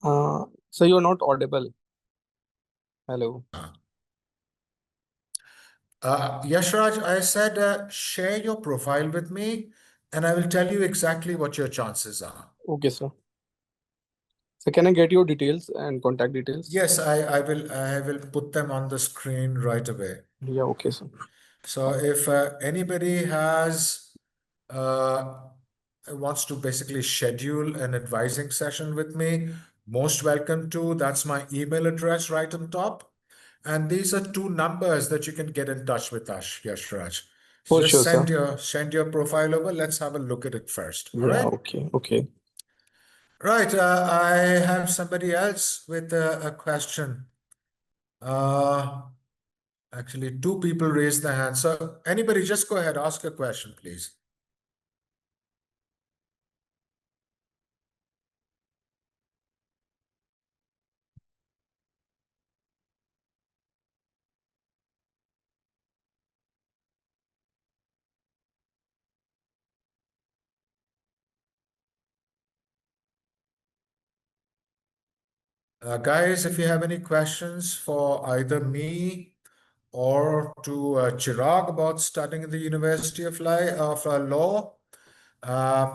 So you're not audible. Hello. Yashraj, I said share your profile with me, and I will tell you exactly what your chances are. Okay, sir. So can I get your details and contact details? Yes, I will put them on the screen right away. Yeah, okay, sir. So if anybody has wants to basically schedule an advising session with me, most welcome to. That's my email address right on top. And these are two numbers that you can get in touch with us, Yashraj. For Just sure, sir. send your profile over. Let's have a look at it first. All Yeah, right. okay, okay. Right. I have somebody else with a question. Uh, Actually, two people raised their hand. So anybody, just go ahead, ask a question, please. Guys, if you have any questions for either me or to Chirag about studying in the University of Law,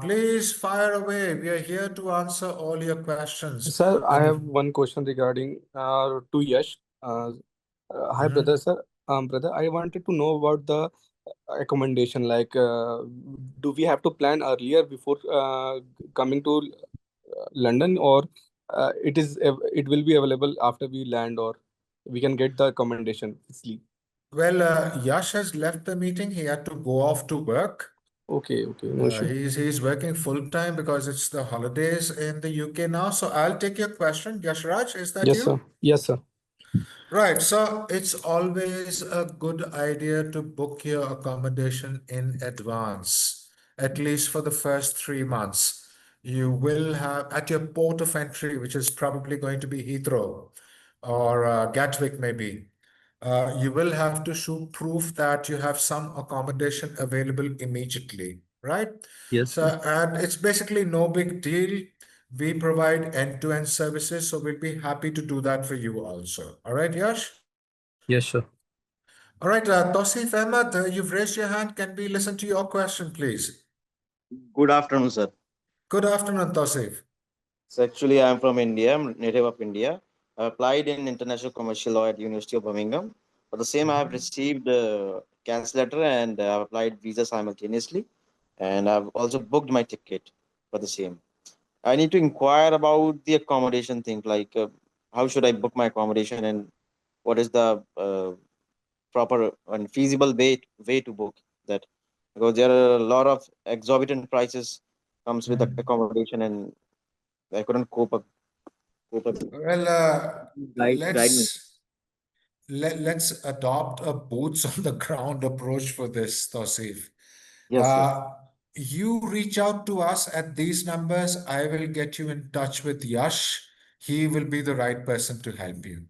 please fire away. We are here to answer all your questions. Sir, I have And one question regarding to Yash. Hi, brother, Mhm. sir. Brother, I wanted to know about the accommodation. Like, do we have to plan earlier before coming to London, or it will be available after we land, or we can get the accommodation easily? Well, Yash has left the meeting. He had to go off to work. Okay, okay, no issue. He's working full time because it's the holidays in the UK now. So I'll take your question. Yashraj, is that Yes, sir. you? Yes, sir. Right. So it's always a good idea to book your accommodation in advance, at least for the first 3 months. You will have at your port of entry, which is probably going to be Heathrow or Gatwick, maybe. You will have to show proof that you have some accommodation available immediately, right? Yes, sir. So, and it's basically no big deal. We provide end-to-end services, so we'll be happy to do that for you also. All right, Yash? Yes, sir. All right, Tosif Ahmed, you've raised your hand. Can we listen to your question, please? Good afternoon, sir. Good afternoon, Tosif. So actually, I'm from India. I'm native of India. I applied in international commercial law at University of Birmingham. For the same, I have Mhm. received a cancel letter and I've applied visa simultaneously. And I've also booked my ticket for the same. I need to inquire about the accommodation thing, like how should I book my accommodation and what is the proper and feasible way to book that, because there are a lot of exorbitant prices comes with the Mhm. accommodation and I couldn't cope up. Well, Guide me. let's adopt a boots on the ground approach for this, Tosif. Yes, sir. Uh, you reach out to us at these numbers. I will get you in touch with Yash. He will be the right person to help you.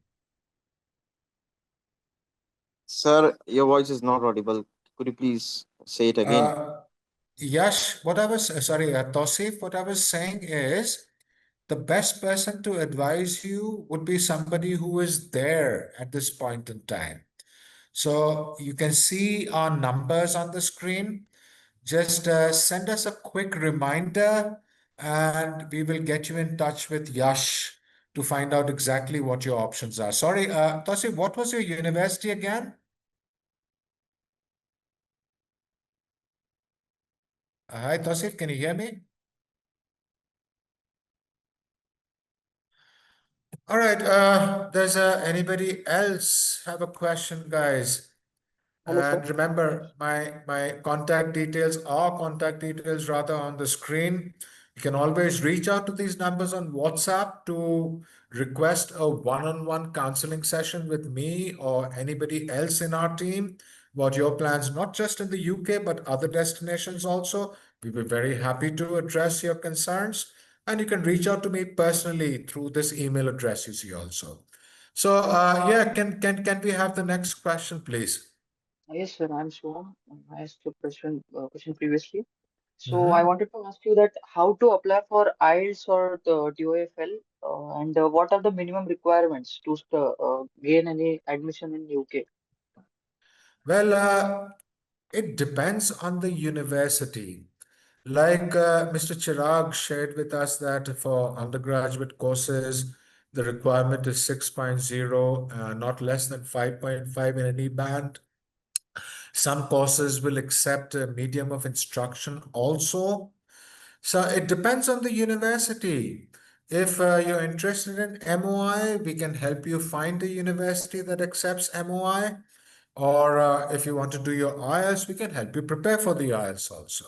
Sir, your voice is not audible. Could you please say it again? Uh, Yash, Tosif, what I was saying is the best person to advise you would be somebody who is there at this point in time. So you can see our numbers on the screen. Just send us a quick reminder and we will get you in touch with Yash to find out exactly what your options are. Sorry, Tosif, what was your university again? Hi, Tosif, can you hear me? All right, does anybody else have a question, guys? Hello, sir. And remember, my contact details, our contact details rather, on the screen. You can always reach out to these numbers on WhatsApp to request a one-on-one counseling session with me or anybody else in our team about your plans, not just in the UK, but other destinations also. We'll be very happy to address your concerns. And you can reach out to me personally through this email address you see also. So, yeah, can we have the next question, please? Yes, sir. I'm Shivam. I asked a question previously. So I Mhm. wanted to ask you that how to apply for IELTS or the TOEFL, and what are the minimum requirements to gain any admission in UK? Well, it depends on the university. Like Mr. Chirag shared with us that for undergraduate courses, the requirement is 6.0, not less than 5.5 in any band. Some courses will accept a medium of instruction also. So it depends on the university. If you're interested in MOI, we can help you find a university that accepts MOI. Or if you want to do your IELTS, we can help you prepare for the IELTS also.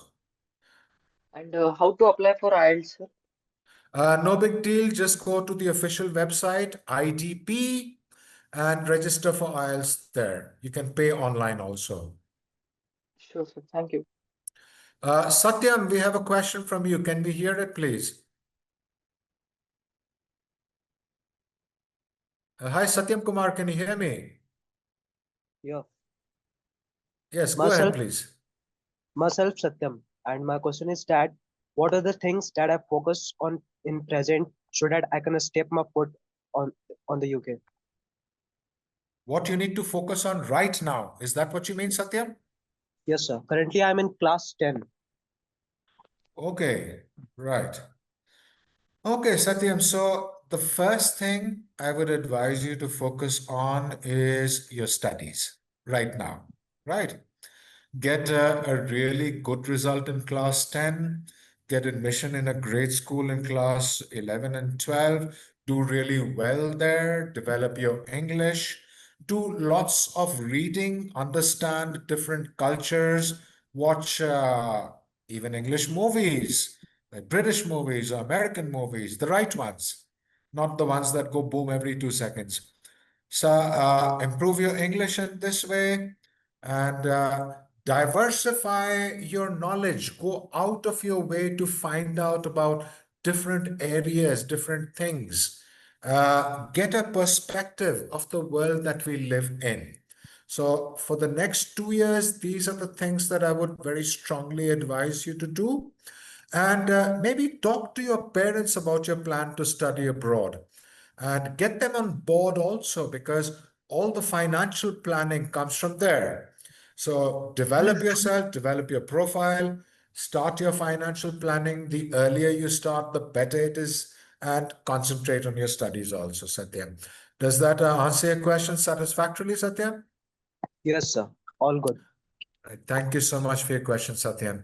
And how to apply for IELTS, sir? No big deal. Just go to the official website, IDP, and register for IELTS there. You can pay online also. Sure, sir. Thank you. Satyam, we have a question from you. Can we hear it, please? Hi, Satyam Kumar. Can you hear me? Yeah, Yes, go ahead, myself, please. myself Satyam, and my question is that what are the things that I focus on in present so that I can step my foot on on the UK. What you need to focus on right now. Is that what you mean, Satyam? Yes, sir. Currently, I'm in class 10. Okay, right. Okay, Satyam. So the first thing I would advise you to focus on is your studies right now, right? Get a really good result in class 10, get admission in a great school in class 11 and 12, do really well there, develop your English, do lots of reading, understand different cultures, watch even English movies, like British movies or American movies, the right ones, not the ones that go boom every 2 seconds. So improve your English in this way and diversify your knowledge. Go out of your way to find out about different areas, different things. Get a perspective of the world that we live in. So for the next 2 years, these are the things that I would very strongly advise you to do. And maybe talk to your parents about your plan to study abroad and get them on board also because all the financial planning comes from there. So develop yourself, develop your profile, start your financial planning. The earlier you start, the better it is, and concentrate on your studies also, Satyam. Does that answer your question satisfactorily, Satyam? Yes, sir. All good. Right, thank you so much for your question, Satyam.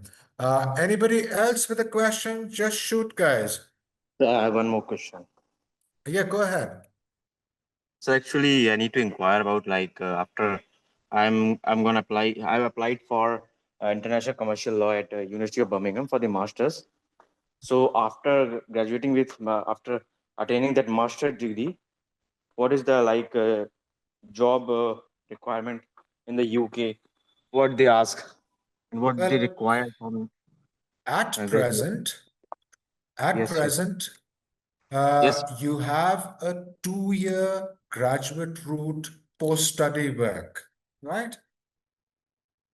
Anybody else with a question? Just shoot, guys. I have one more question. Yeah, go ahead. So actually, I need to inquire about like after I'm gonna apply. I've applied for international commercial law at University of Birmingham for the masters. So after graduating with after attaining that master degree, what is the like job requirement in the UK? What they ask and what they Well, require from at graduation? present, at Yes, yes, present, yes. you have a 2 year graduate route post-study work, right?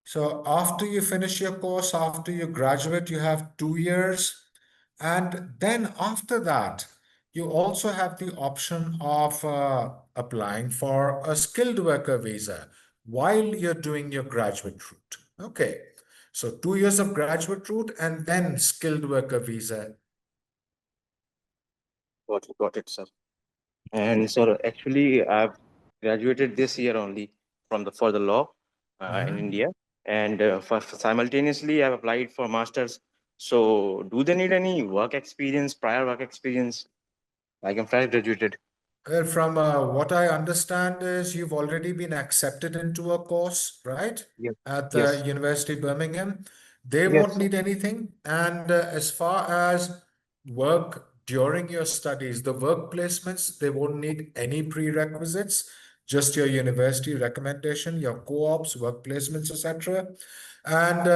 So after you finish your course, after you graduate, you have 2 years. And then after that, you also have the option of applying for a skilled worker visa while you're doing your graduate route. Okay. So 2 years of graduate route and then skilled worker visa. Got it, sir. And so actually, I've graduated this year only from the for the law in Mhm. India, and for simultaneously I've applied for masters. So, do they need any work experience, prior work experience? Like I'm fresh graduated. Well, from what I understand is you've already been accepted into a course, right? Yes, At the yes, University of Birmingham. They won't yes. need anything. And as far as work during your studies, the work placements, they won't need any prerequisites, just your university recommendation, your co-ops, work placements, etc. And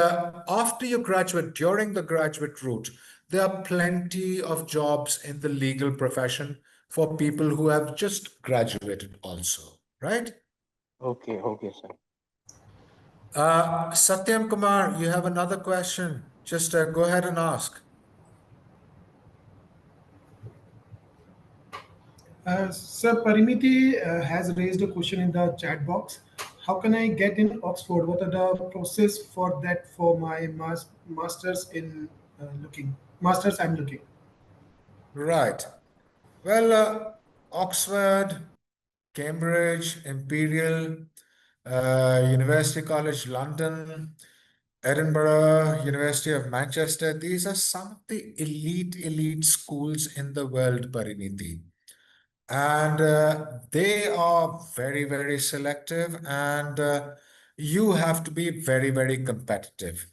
after you graduate, during the graduate route, there are plenty of jobs in the legal profession for people who have just graduated also, right? Okay, okay, sir. Satyam Kumar, you have another question. Just go ahead and ask. Sir, Parimiti has raised a question in the chat box. How can I get in Oxford? What are the process for that for my masters in looking? Masters I'm looking. Right. Well, Oxford, Cambridge, Imperial, University College London, Edinburgh, University of Manchester, these are some of the elite schools in the world, Pariniti. And they are very selective, and you have to be very competitive.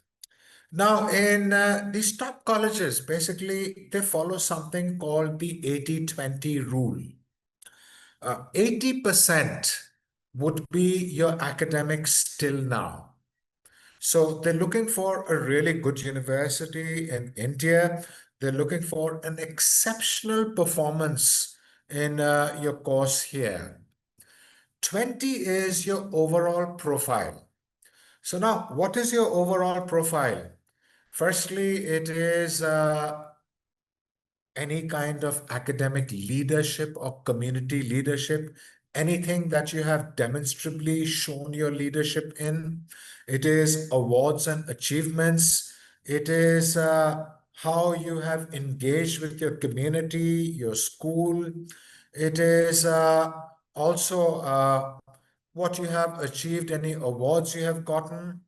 Now, in these top colleges, basically, they follow something called the 80-20 rule. 80% would be your academics till now. So they're looking for a really good university in India. They're looking for an exceptional performance in your course here. 20 is your overall profile. So now, what is your overall profile? Firstly, it is any kind of academic leadership or community leadership, anything that you have demonstrably shown your leadership in. It is awards and achievements. It is how you have engaged with your community, your school. It is also what you have achieved, any awards you have gotten,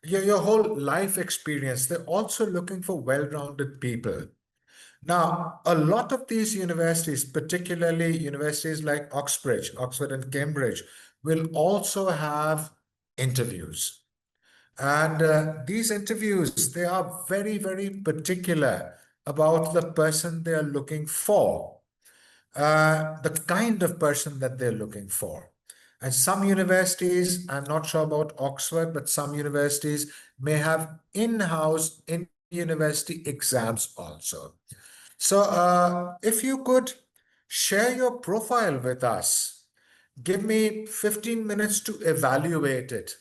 your whole life experience. They're also looking for well-rounded people. Now, a lot of these universities, particularly universities like Oxford and Cambridge, will also have interviews. And these interviews, they are very, very particular about the person they are looking for, the kind of person that they're looking for. And some universities, I'm not sure about Oxford, but some universities may have in-house in-university exams also. So if you could share your profile with us, give me 15 minutes to evaluate it.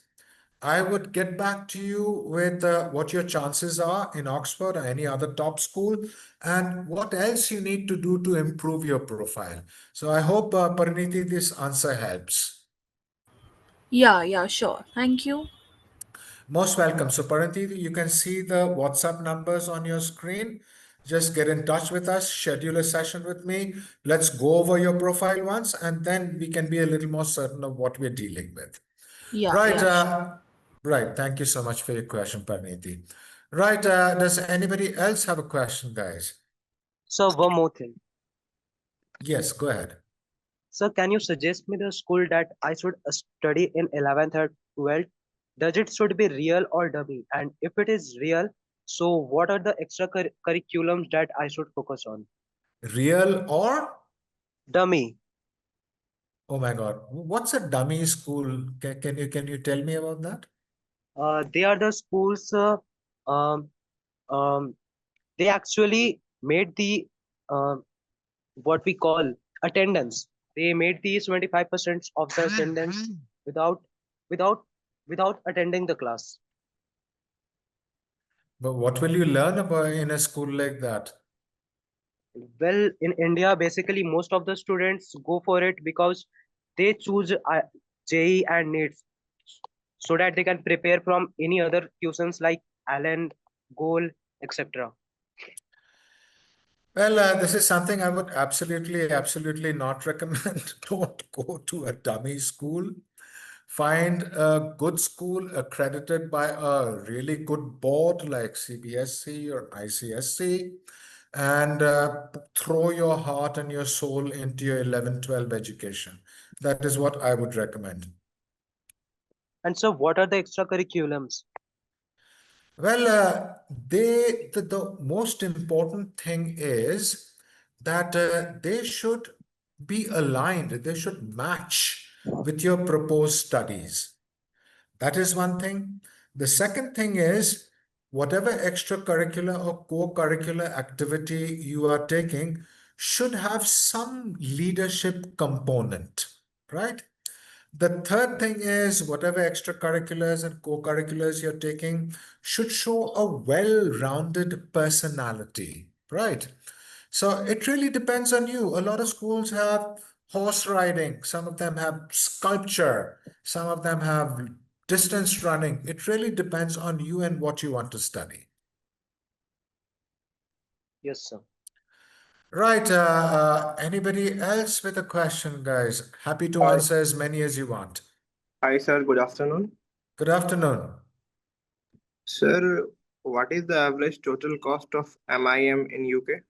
I would get back to you with what your chances are in Oxford or any other top school and what else you need to do to improve your profile. So I hope, Pariniti, this answer helps. Yeah, sure. Thank you. Most welcome. So Pariniti, you can see the WhatsApp numbers on your screen. Just get in touch with us, schedule a session with me. Let's go over your profile once, and then we can be a little more certain of what we're dealing with. Right. Sure. Right. Thank you so much for your question, Parniti. Right. Does anybody else have a question, guys? So one more thing. Yes, go ahead. So can you suggest me the school that I should study in 11th or 12th? Does it should be real or dummy? And if it is real, so what are the extra curriculums that I should focus on? Real or? Dummy. Oh my God. What's a dummy school? Can you tell me about that? They are the schools. Um, um, they actually made the uh, what we call attendance. They made the 25% of the attendance without without without attending the class. But what will you learn about in a school like that? Well, in India, basically most of the students go for it because they choose JE and NEETs so that they can prepare from any other tuitions like Allen, Goal, etc. Well, this is something I would absolutely not recommend. Don't go to a dummy school. Find a good school accredited by a really good board like CBSC or ICSC and throw your heart and your soul into your 11, 12 education. That is what I would recommend. And so, what are the extra curriculums? Well, the most important thing is that they should be aligned, they should match with your proposed studies. That is one thing. The second thing is whatever extracurricular or co-curricular activity you are taking should have some leadership component, right? The third thing is whatever extracurriculars and co-curriculars you're taking should show a well-rounded personality, right? So it really depends on you. A lot of schools have horse riding, some of them have sculpture, some of them have distance running. It really depends on you and what you want to study. Yes, sir. Right. Anybody else with a question, guys? Happy to Hi, answer as many as you want. hi, sir. Good afternoon. Good afternoon. Sir, what is the average total cost of MIM in UK?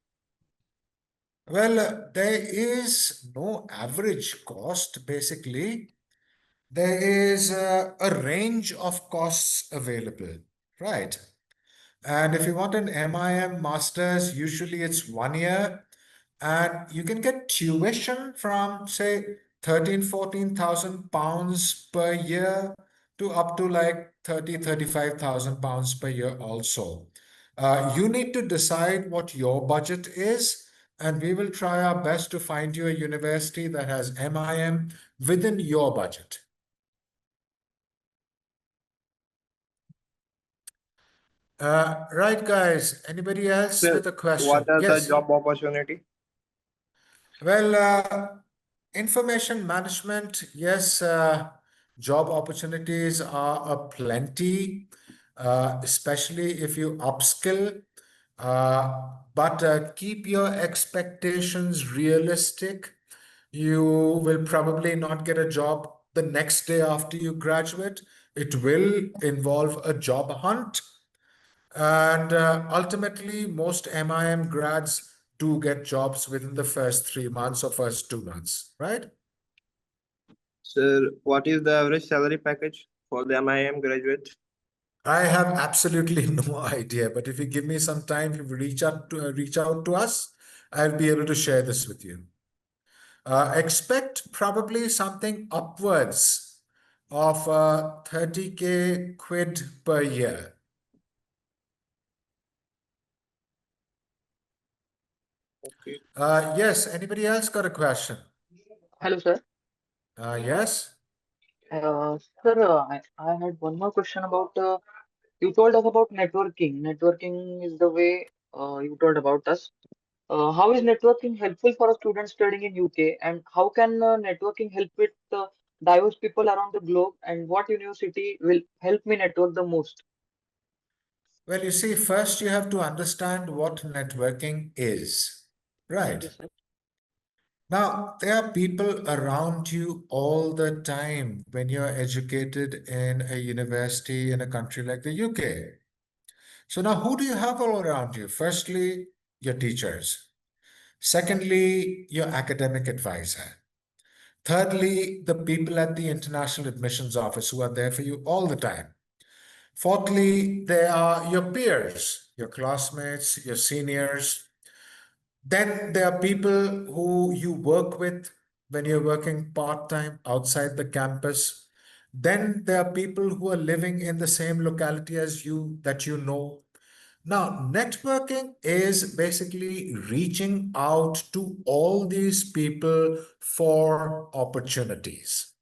Well, there is no average cost, basically. There is a range of costs available, right? And if you want an MIM master's, usually it's 1 year, and you can get tuition from, say, 14,000 pounds per year to up to like 35,000 pounds per year also. You need to decide what your budget is, and we will try our best to find you a university that has MIM within your budget. Right, guys. Anybody else Sir, with a what question? are the Yes. job opportunity? Well, information management, yes, job opportunities are aplenty, especially if you upskill. But keep your expectations realistic. You will probably not get a job the next day after you graduate. It will involve a job hunt. And ultimately, most MIM grads do get jobs within the first 3 months or first 2 months, right? Sir, what is the average salary package for the MIM graduate? I have absolutely no idea, but if you give me some time, if you reach out to us, I'll be able to share this with you. Expect probably something upwards of 30K quid per year. Okay. Yes, anybody else got a question? Hello, sir. Yes? Sir, I had one more question about you told us about networking. Networking is the way you told about us. How is networking helpful for a student studying in UK, and how can networking help with diverse people around the globe? And what university will help me network the most? Well, you see, first you have to understand what networking is, right? Yes, sir. Now, there are people around you all the time when you're educated in a university in a country like the UK. So now who do you have all around you? Firstly, your teachers. Secondly, your academic advisor. Thirdly, the people at the International Admissions Office who are there for you all the time. Fourthly, there are your peers, your classmates, your seniors. Then there are people who you work with when you're working part-time outside the campus. Then there are people who are living in the same locality as you that you know. Now, networking is basically reaching out to all these people for opportunities.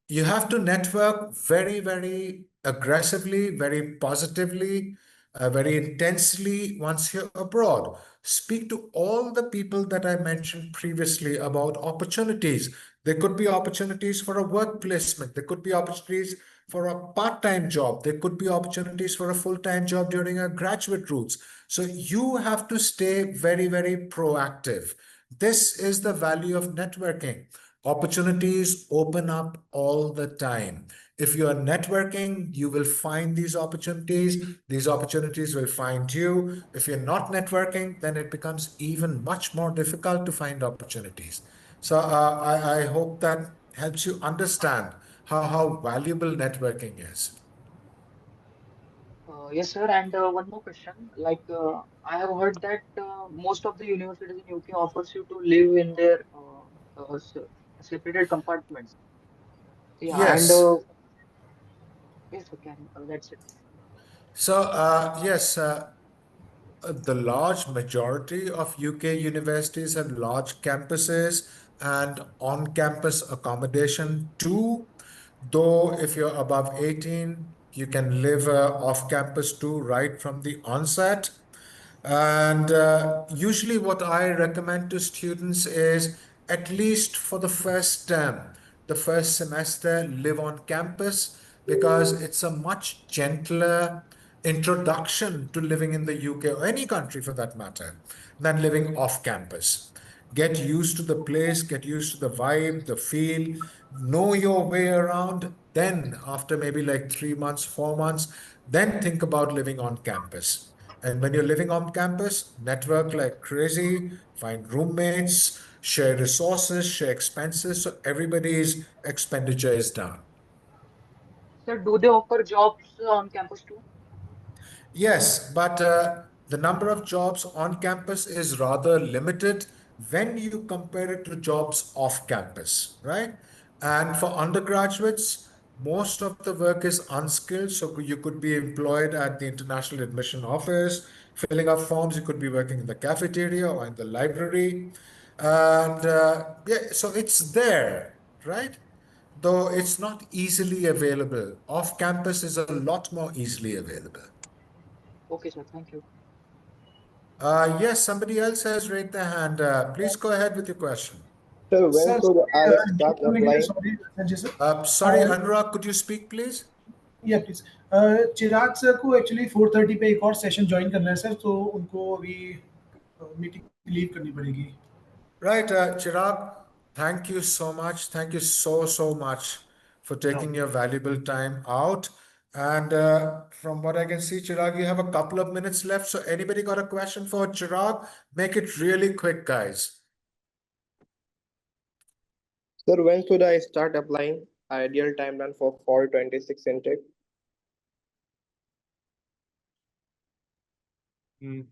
You have to network very, very aggressively, very positively, very intensely once you're abroad. Speak to all the people that I mentioned previously about opportunities. There could be opportunities for a work placement. There could be opportunities for a part-time job. There could be opportunities for a full-time job during a graduate routes. So you have to stay very, very proactive. This is the value of networking. Opportunities open up all the time. If you are networking, you will find these opportunities. These opportunities will find you. If you're not networking, then it becomes even much more difficult to find opportunities. So I hope that helps you understand how valuable networking is. Yes, sir. And one more question. I have heard that most of the universities in UK offers you to live in their separated compartments. Yeah, and Yes. yes, sir, can that's it. So yes, the large majority of UK universities have large campuses and on-campus accommodation too. Though if you're above 18, you can live off campus too, right from the onset. And usually, what I recommend to students is at least for the first term, the first semester, live on campus because it's a much gentler introduction to living in the UK or any country for that matter than living off campus. Get used to the place, get used to the vibe, the feel, know your way around. Then, after maybe like 3 months, 4 months, then think about living on campus. And when you're living on campus, network like crazy, find roommates, share resources, share expenses, so everybody's expenditure is down. Sir, do they offer jobs on campus too? Yes, but the number of jobs on campus is rather limited when you compare it to jobs off campus, right? And for undergraduates, most of the work is unskilled. So you could be employed at the International Admission Office, filling up forms. You could be working in the cafeteria or in the library. And yeah, so it's there, right? Though it's not easily available. Off campus is a lot more easily available. Okay, sir. Thank you. Yes, somebody else has raised their hand. Please go ahead with your question. Sir, when Sir, should I start just coming here. applying? Sorry, Sanjay sir. Sorry, Anurag, could you speak, please? या please Chirag sir को actually 4:30 पे एक और session join करना है sir, तो उनको अभी मीटिंग लीव करनी पड़ेगी. Right, Chirag, thank you so much. Thank you so much for taking your valuable time out. And from what I can see, Chirag, you have a couple of minutes left. So anybody got a question for Chirag? Make it really quick, guys. Sir, when should I start applying? Ideal timeline for fall 26 intake?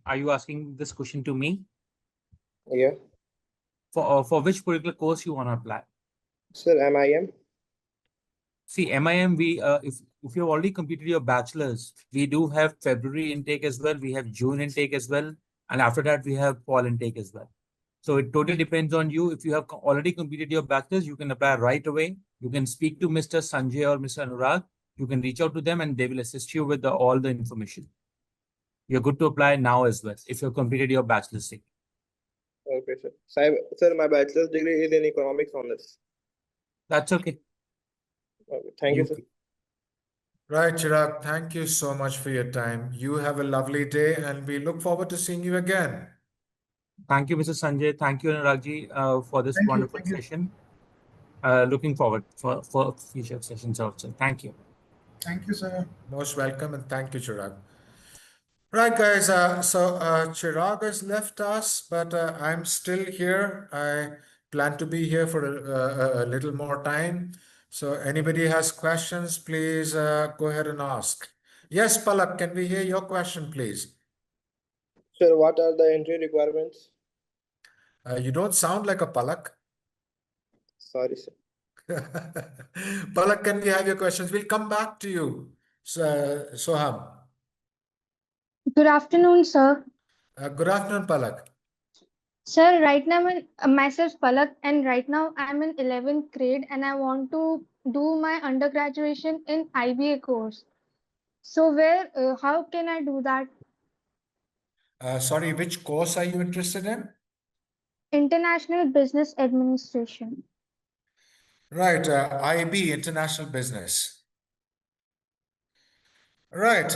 Are you asking this question to me? Yeah. For which particular course you want to apply? Sir, MIM? See, MIM, if you've already completed your bachelor's, we do have February intake as well. We have June intake as well. And after that, we have fall intake as well. So it totally depends on you. If you have already completed your bachelor's, you can apply right away. You can speak to Mr. Sanjay or Mr. Anurag. You can reach out to them and they will assist you with all the information. You're good to apply now as well if you've completed your bachelor's degree. Okay, sir. Sir, my bachelor's degree is in economics honors. That's okay. Okay, thank you, sir. Right, Chirag, thank you so much for your time. You have a lovely day and we look forward to seeing you again. Thank you, Mr. Sanjay. Thank you, Anuragji, for this Thank you. wonderful Thank you. session. Looking forward for future sessions also. Thank you. Thank you, sir. Most welcome and thank you, Chirag. Right, guys. Chirag has left us, but I'm still here. I plan to be here for a little more time. So anybody has questions, please go ahead and ask. Yes, Palak, can we hear your question, please? Sir, what are the entry requirements? You don't sound like a Palak. Sorry, sir. Palak, can we have your questions? We'll come back to you, Soham. Good afternoon, sir. Good afternoon, Palak. Sir, right now myself Palak, and right now I'm in 11th grade and I want to do my undergraduation in IBA course. So how can I do that? Sorry, which course are you interested in? International Business Administration. Right, IB, International Business. Right,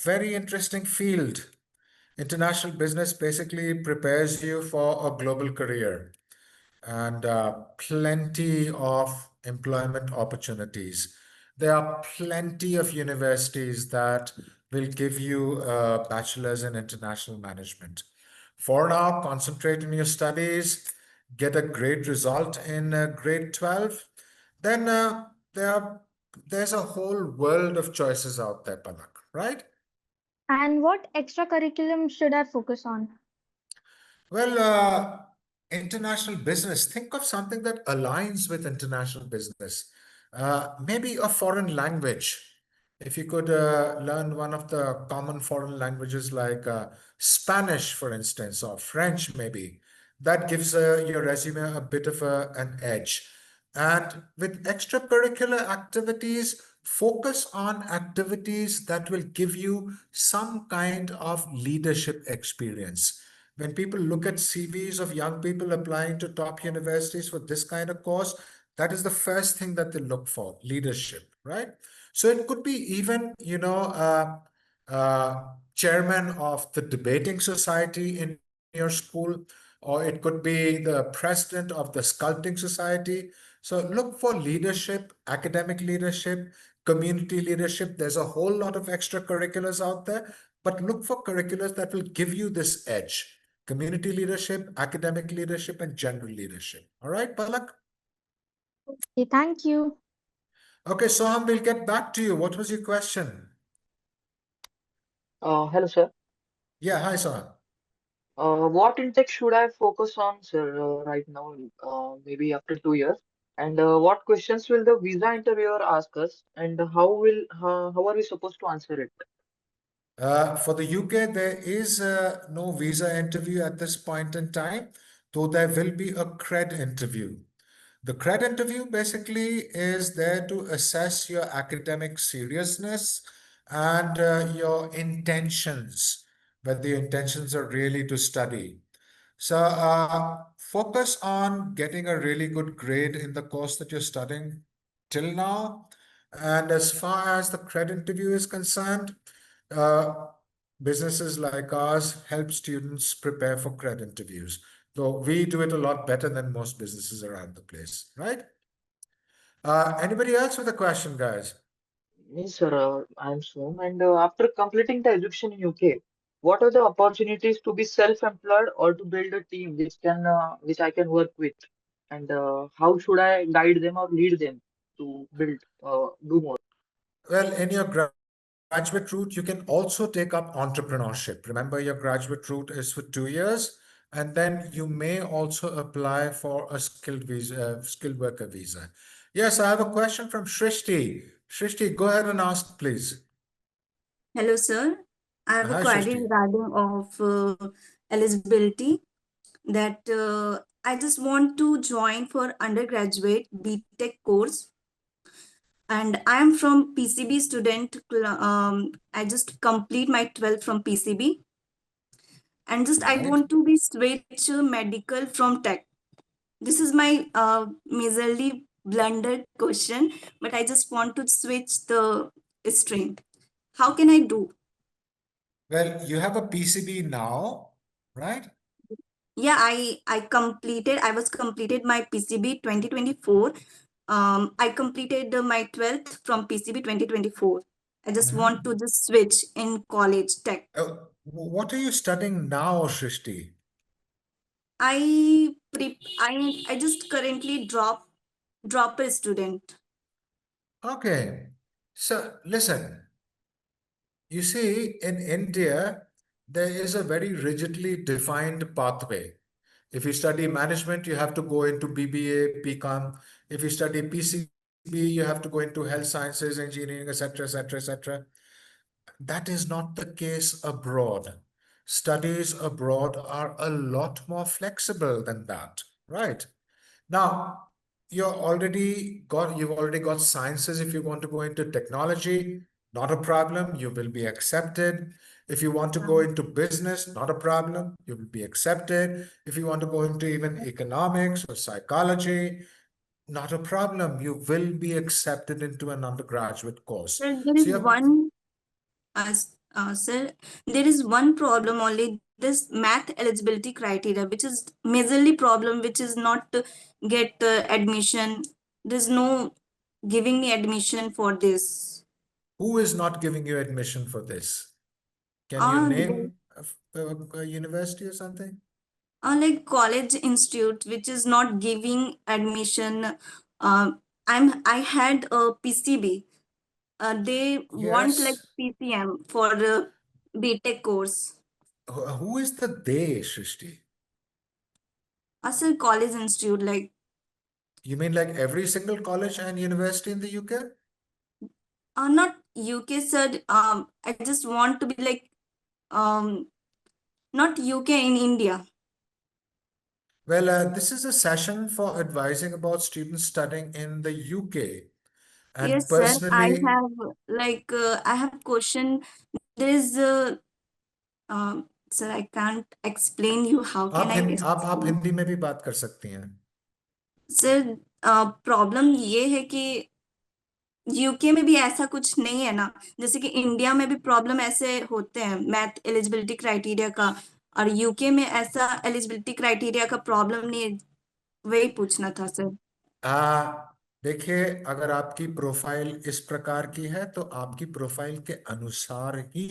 very interesting field. International business basically prepares you for a global career and plenty of employment opportunities. There are plenty of universities that will give you a bachelor's in international management. For now, concentrate on your studies, get a great result in grade 12. Then there's a whole world of choices out there, Palak, right? And what extra curriculum should I focus on? Well, international business, think of something that aligns with international business. Maybe a foreign language. If you could learn one of the common foreign languages like Spanish, for instance, or French, maybe, that gives your resume a bit of an edge. And with extracurricular activities, focus on activities that will give you some kind of leadership experience. When people look at CVs of young people applying to top universities for this kind of course, that is the first thing that they look for, leadership, right? So it could be even, chairman of the debating society in your school, or it could be the president of the sculpting society. So look for leadership, academic leadership, community leadership. There's a whole lot of extracurriculars out there, but look for curriculars that will give you this edge: community leadership, academic leadership, and general leadership. All right, Palak? Okay, thank you. Okay, Soham, we'll get back to you. What was your question? Hello, sir. Yeah, hi, Soham. What intake should I focus on, sir, right now, maybe after 2 years? And what questions will the visa interviewer ask us? And how are we supposed to answer it? For the UK, there is no visa interview at this point in time, though there will be a cred interview. The cred interview basically is there to assess your academic seriousness and your intentions, whether your intentions are really to study. So focus on getting a really good grade in the course that you're studying till now. And as far as the credit interview is concerned, uh, businesses like ours help students prepare for credit interviews, though we do it a lot better than most businesses around the place, right? Anybody else with a question, guys? Yes, sir. I'm Som. And after completing the education in UK, what are the opportunities to be self-employed or to build a team which I can work with? And how should I guide them or lead them to do more? Well, in your graduate route, you can also take up entrepreneurship. Remember, your graduate route is for 2 years, and then you may also apply for a skilled visa, skilled worker visa. Yes, I have a question from Shrishti. Shrishti, go ahead and ask, please. Hello, sir. I have a Hi, query Shrishti. regarding of eligibility that I just want to join for undergraduate BTech course, and I am from PCB student. I just complete my 12th from PCB, and just I Right. want to be switch medical from tech. This is my majorly blundered question, but I just want to switch the stream. How can I do? Well, you have a PCB now, right? Yeah, I was completed my PCB 2024. I completed my 12th from PCB 2024. I just want to Mhm. just switch in college tech. What are you studying now, Shrishti? I just currently dropper student. Okay. So listen, you see, in India, there is a very rigidly defined pathway. If you study management, you have to go into BBA, BCom. If you study PCB, you have to go into health sciences, engineering, etc., etc., etc. That is not the case abroad. Studies abroad are a lot more flexible than that, right? Now, you've already got sciences. If you want to go into technology, not a problem, you will be accepted. If you want to go into business, not a problem, you will be accepted. If you want to go into even economics or psychology, not a problem, you will be accepted into an undergraduate course. There So is you have, one sir, there is one problem only, this math eligibility criteria, which is majorly problem, which is not to get admission. There's no giving me admission for this. who is not giving you admission for this? Can you There name a university or something? are like college institute which is not giving admission. I had a PCB. They want like Yes. PCM for the BTech course. Who is the they, Shrishti? Sir, college institute like You mean like every single college and university in the UK? not UK, sir. I just want to be like um not UK in India. Well, this is a session for advising about students studying in the UK. And Yes, sir. personally, I have question. There is sir, I can't explain you. How can I आप explain? Hindi में भी बात कर सकती हैं. Sir problem ये है कि यूके में भी ऐसा कुछ नहीं है ना, जैसे कि इंडिया में भी प्रॉब्लम ऐसे होते हैं मैथ एलिजिबिलिटी क्राइटेरिया का, और यूके में ऐसा एलिजिबिलिटी क्राइटेरिया का प्रॉब्लम नहीं है, वही पूछना था सर। देखिए, अगर आपकी प्रोफाइल इस प्रकार की है तो आपकी प्रोफाइल के अनुसार ही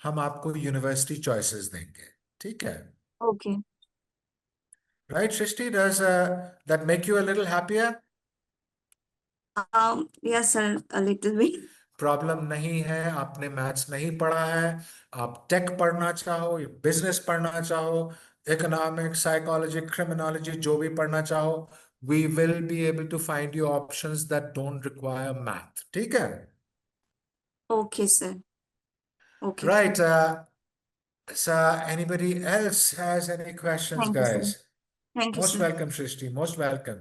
हम आपको यूनिवर्सिटी चॉइसेस देंगे. ठीक है. Okay. Right, Shrishti, does that make you a little happier? Yes sir, a little bit. Problem नहीं है, आपने मैथ्स नहीं पढ़ा है, आप टेक पढ़ना चाहो, बिजनेस पढ़ना चाहो, इकोनॉमिक्स, साइकोलॉजी, क्रिमिनोलॉजी, जो भी पढ़ना चाहो, we will be able to find you options that don't require math. ठीक है? Okay sir, okay. Right. So anybody else has any questions, thank you sir, guys? Thank you Most sir. welcome, Shrishti. Most welcome.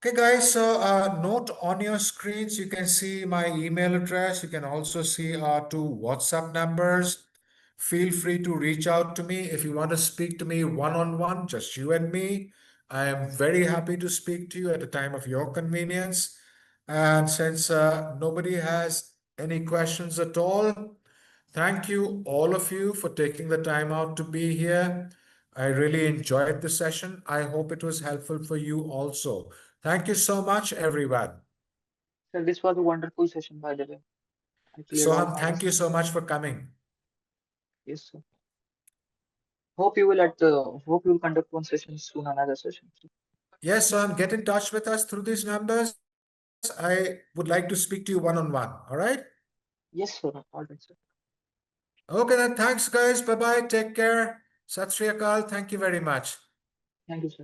Okay, guys, so note on your screens, you can see my email address. You can also see our two WhatsApp numbers. Feel free to reach out to me if you want to speak to me one-on-one, just you and me. I am very happy to speak to you at a time of your convenience. And since nobody has any questions at all, thank you, all of you, for taking the time out to be here. I really enjoyed the session. I hope it was helpful for you also. Thank you so much, everyone. Sir, this was a wonderful session, by the way. I cleared all Soham, my thank you doubts. so much for coming. Yes, sir. Hope you will conduct one session soon, another session. Yes, Soham, get in touch with us through these numbers. I would like to speak to you one-on-one. All right? Yes, sir. All right, sir. Okay, then. Thanks, guys. Bye-bye. Take care. Sat Sri Akal. Thank you very much. Thank you, sir.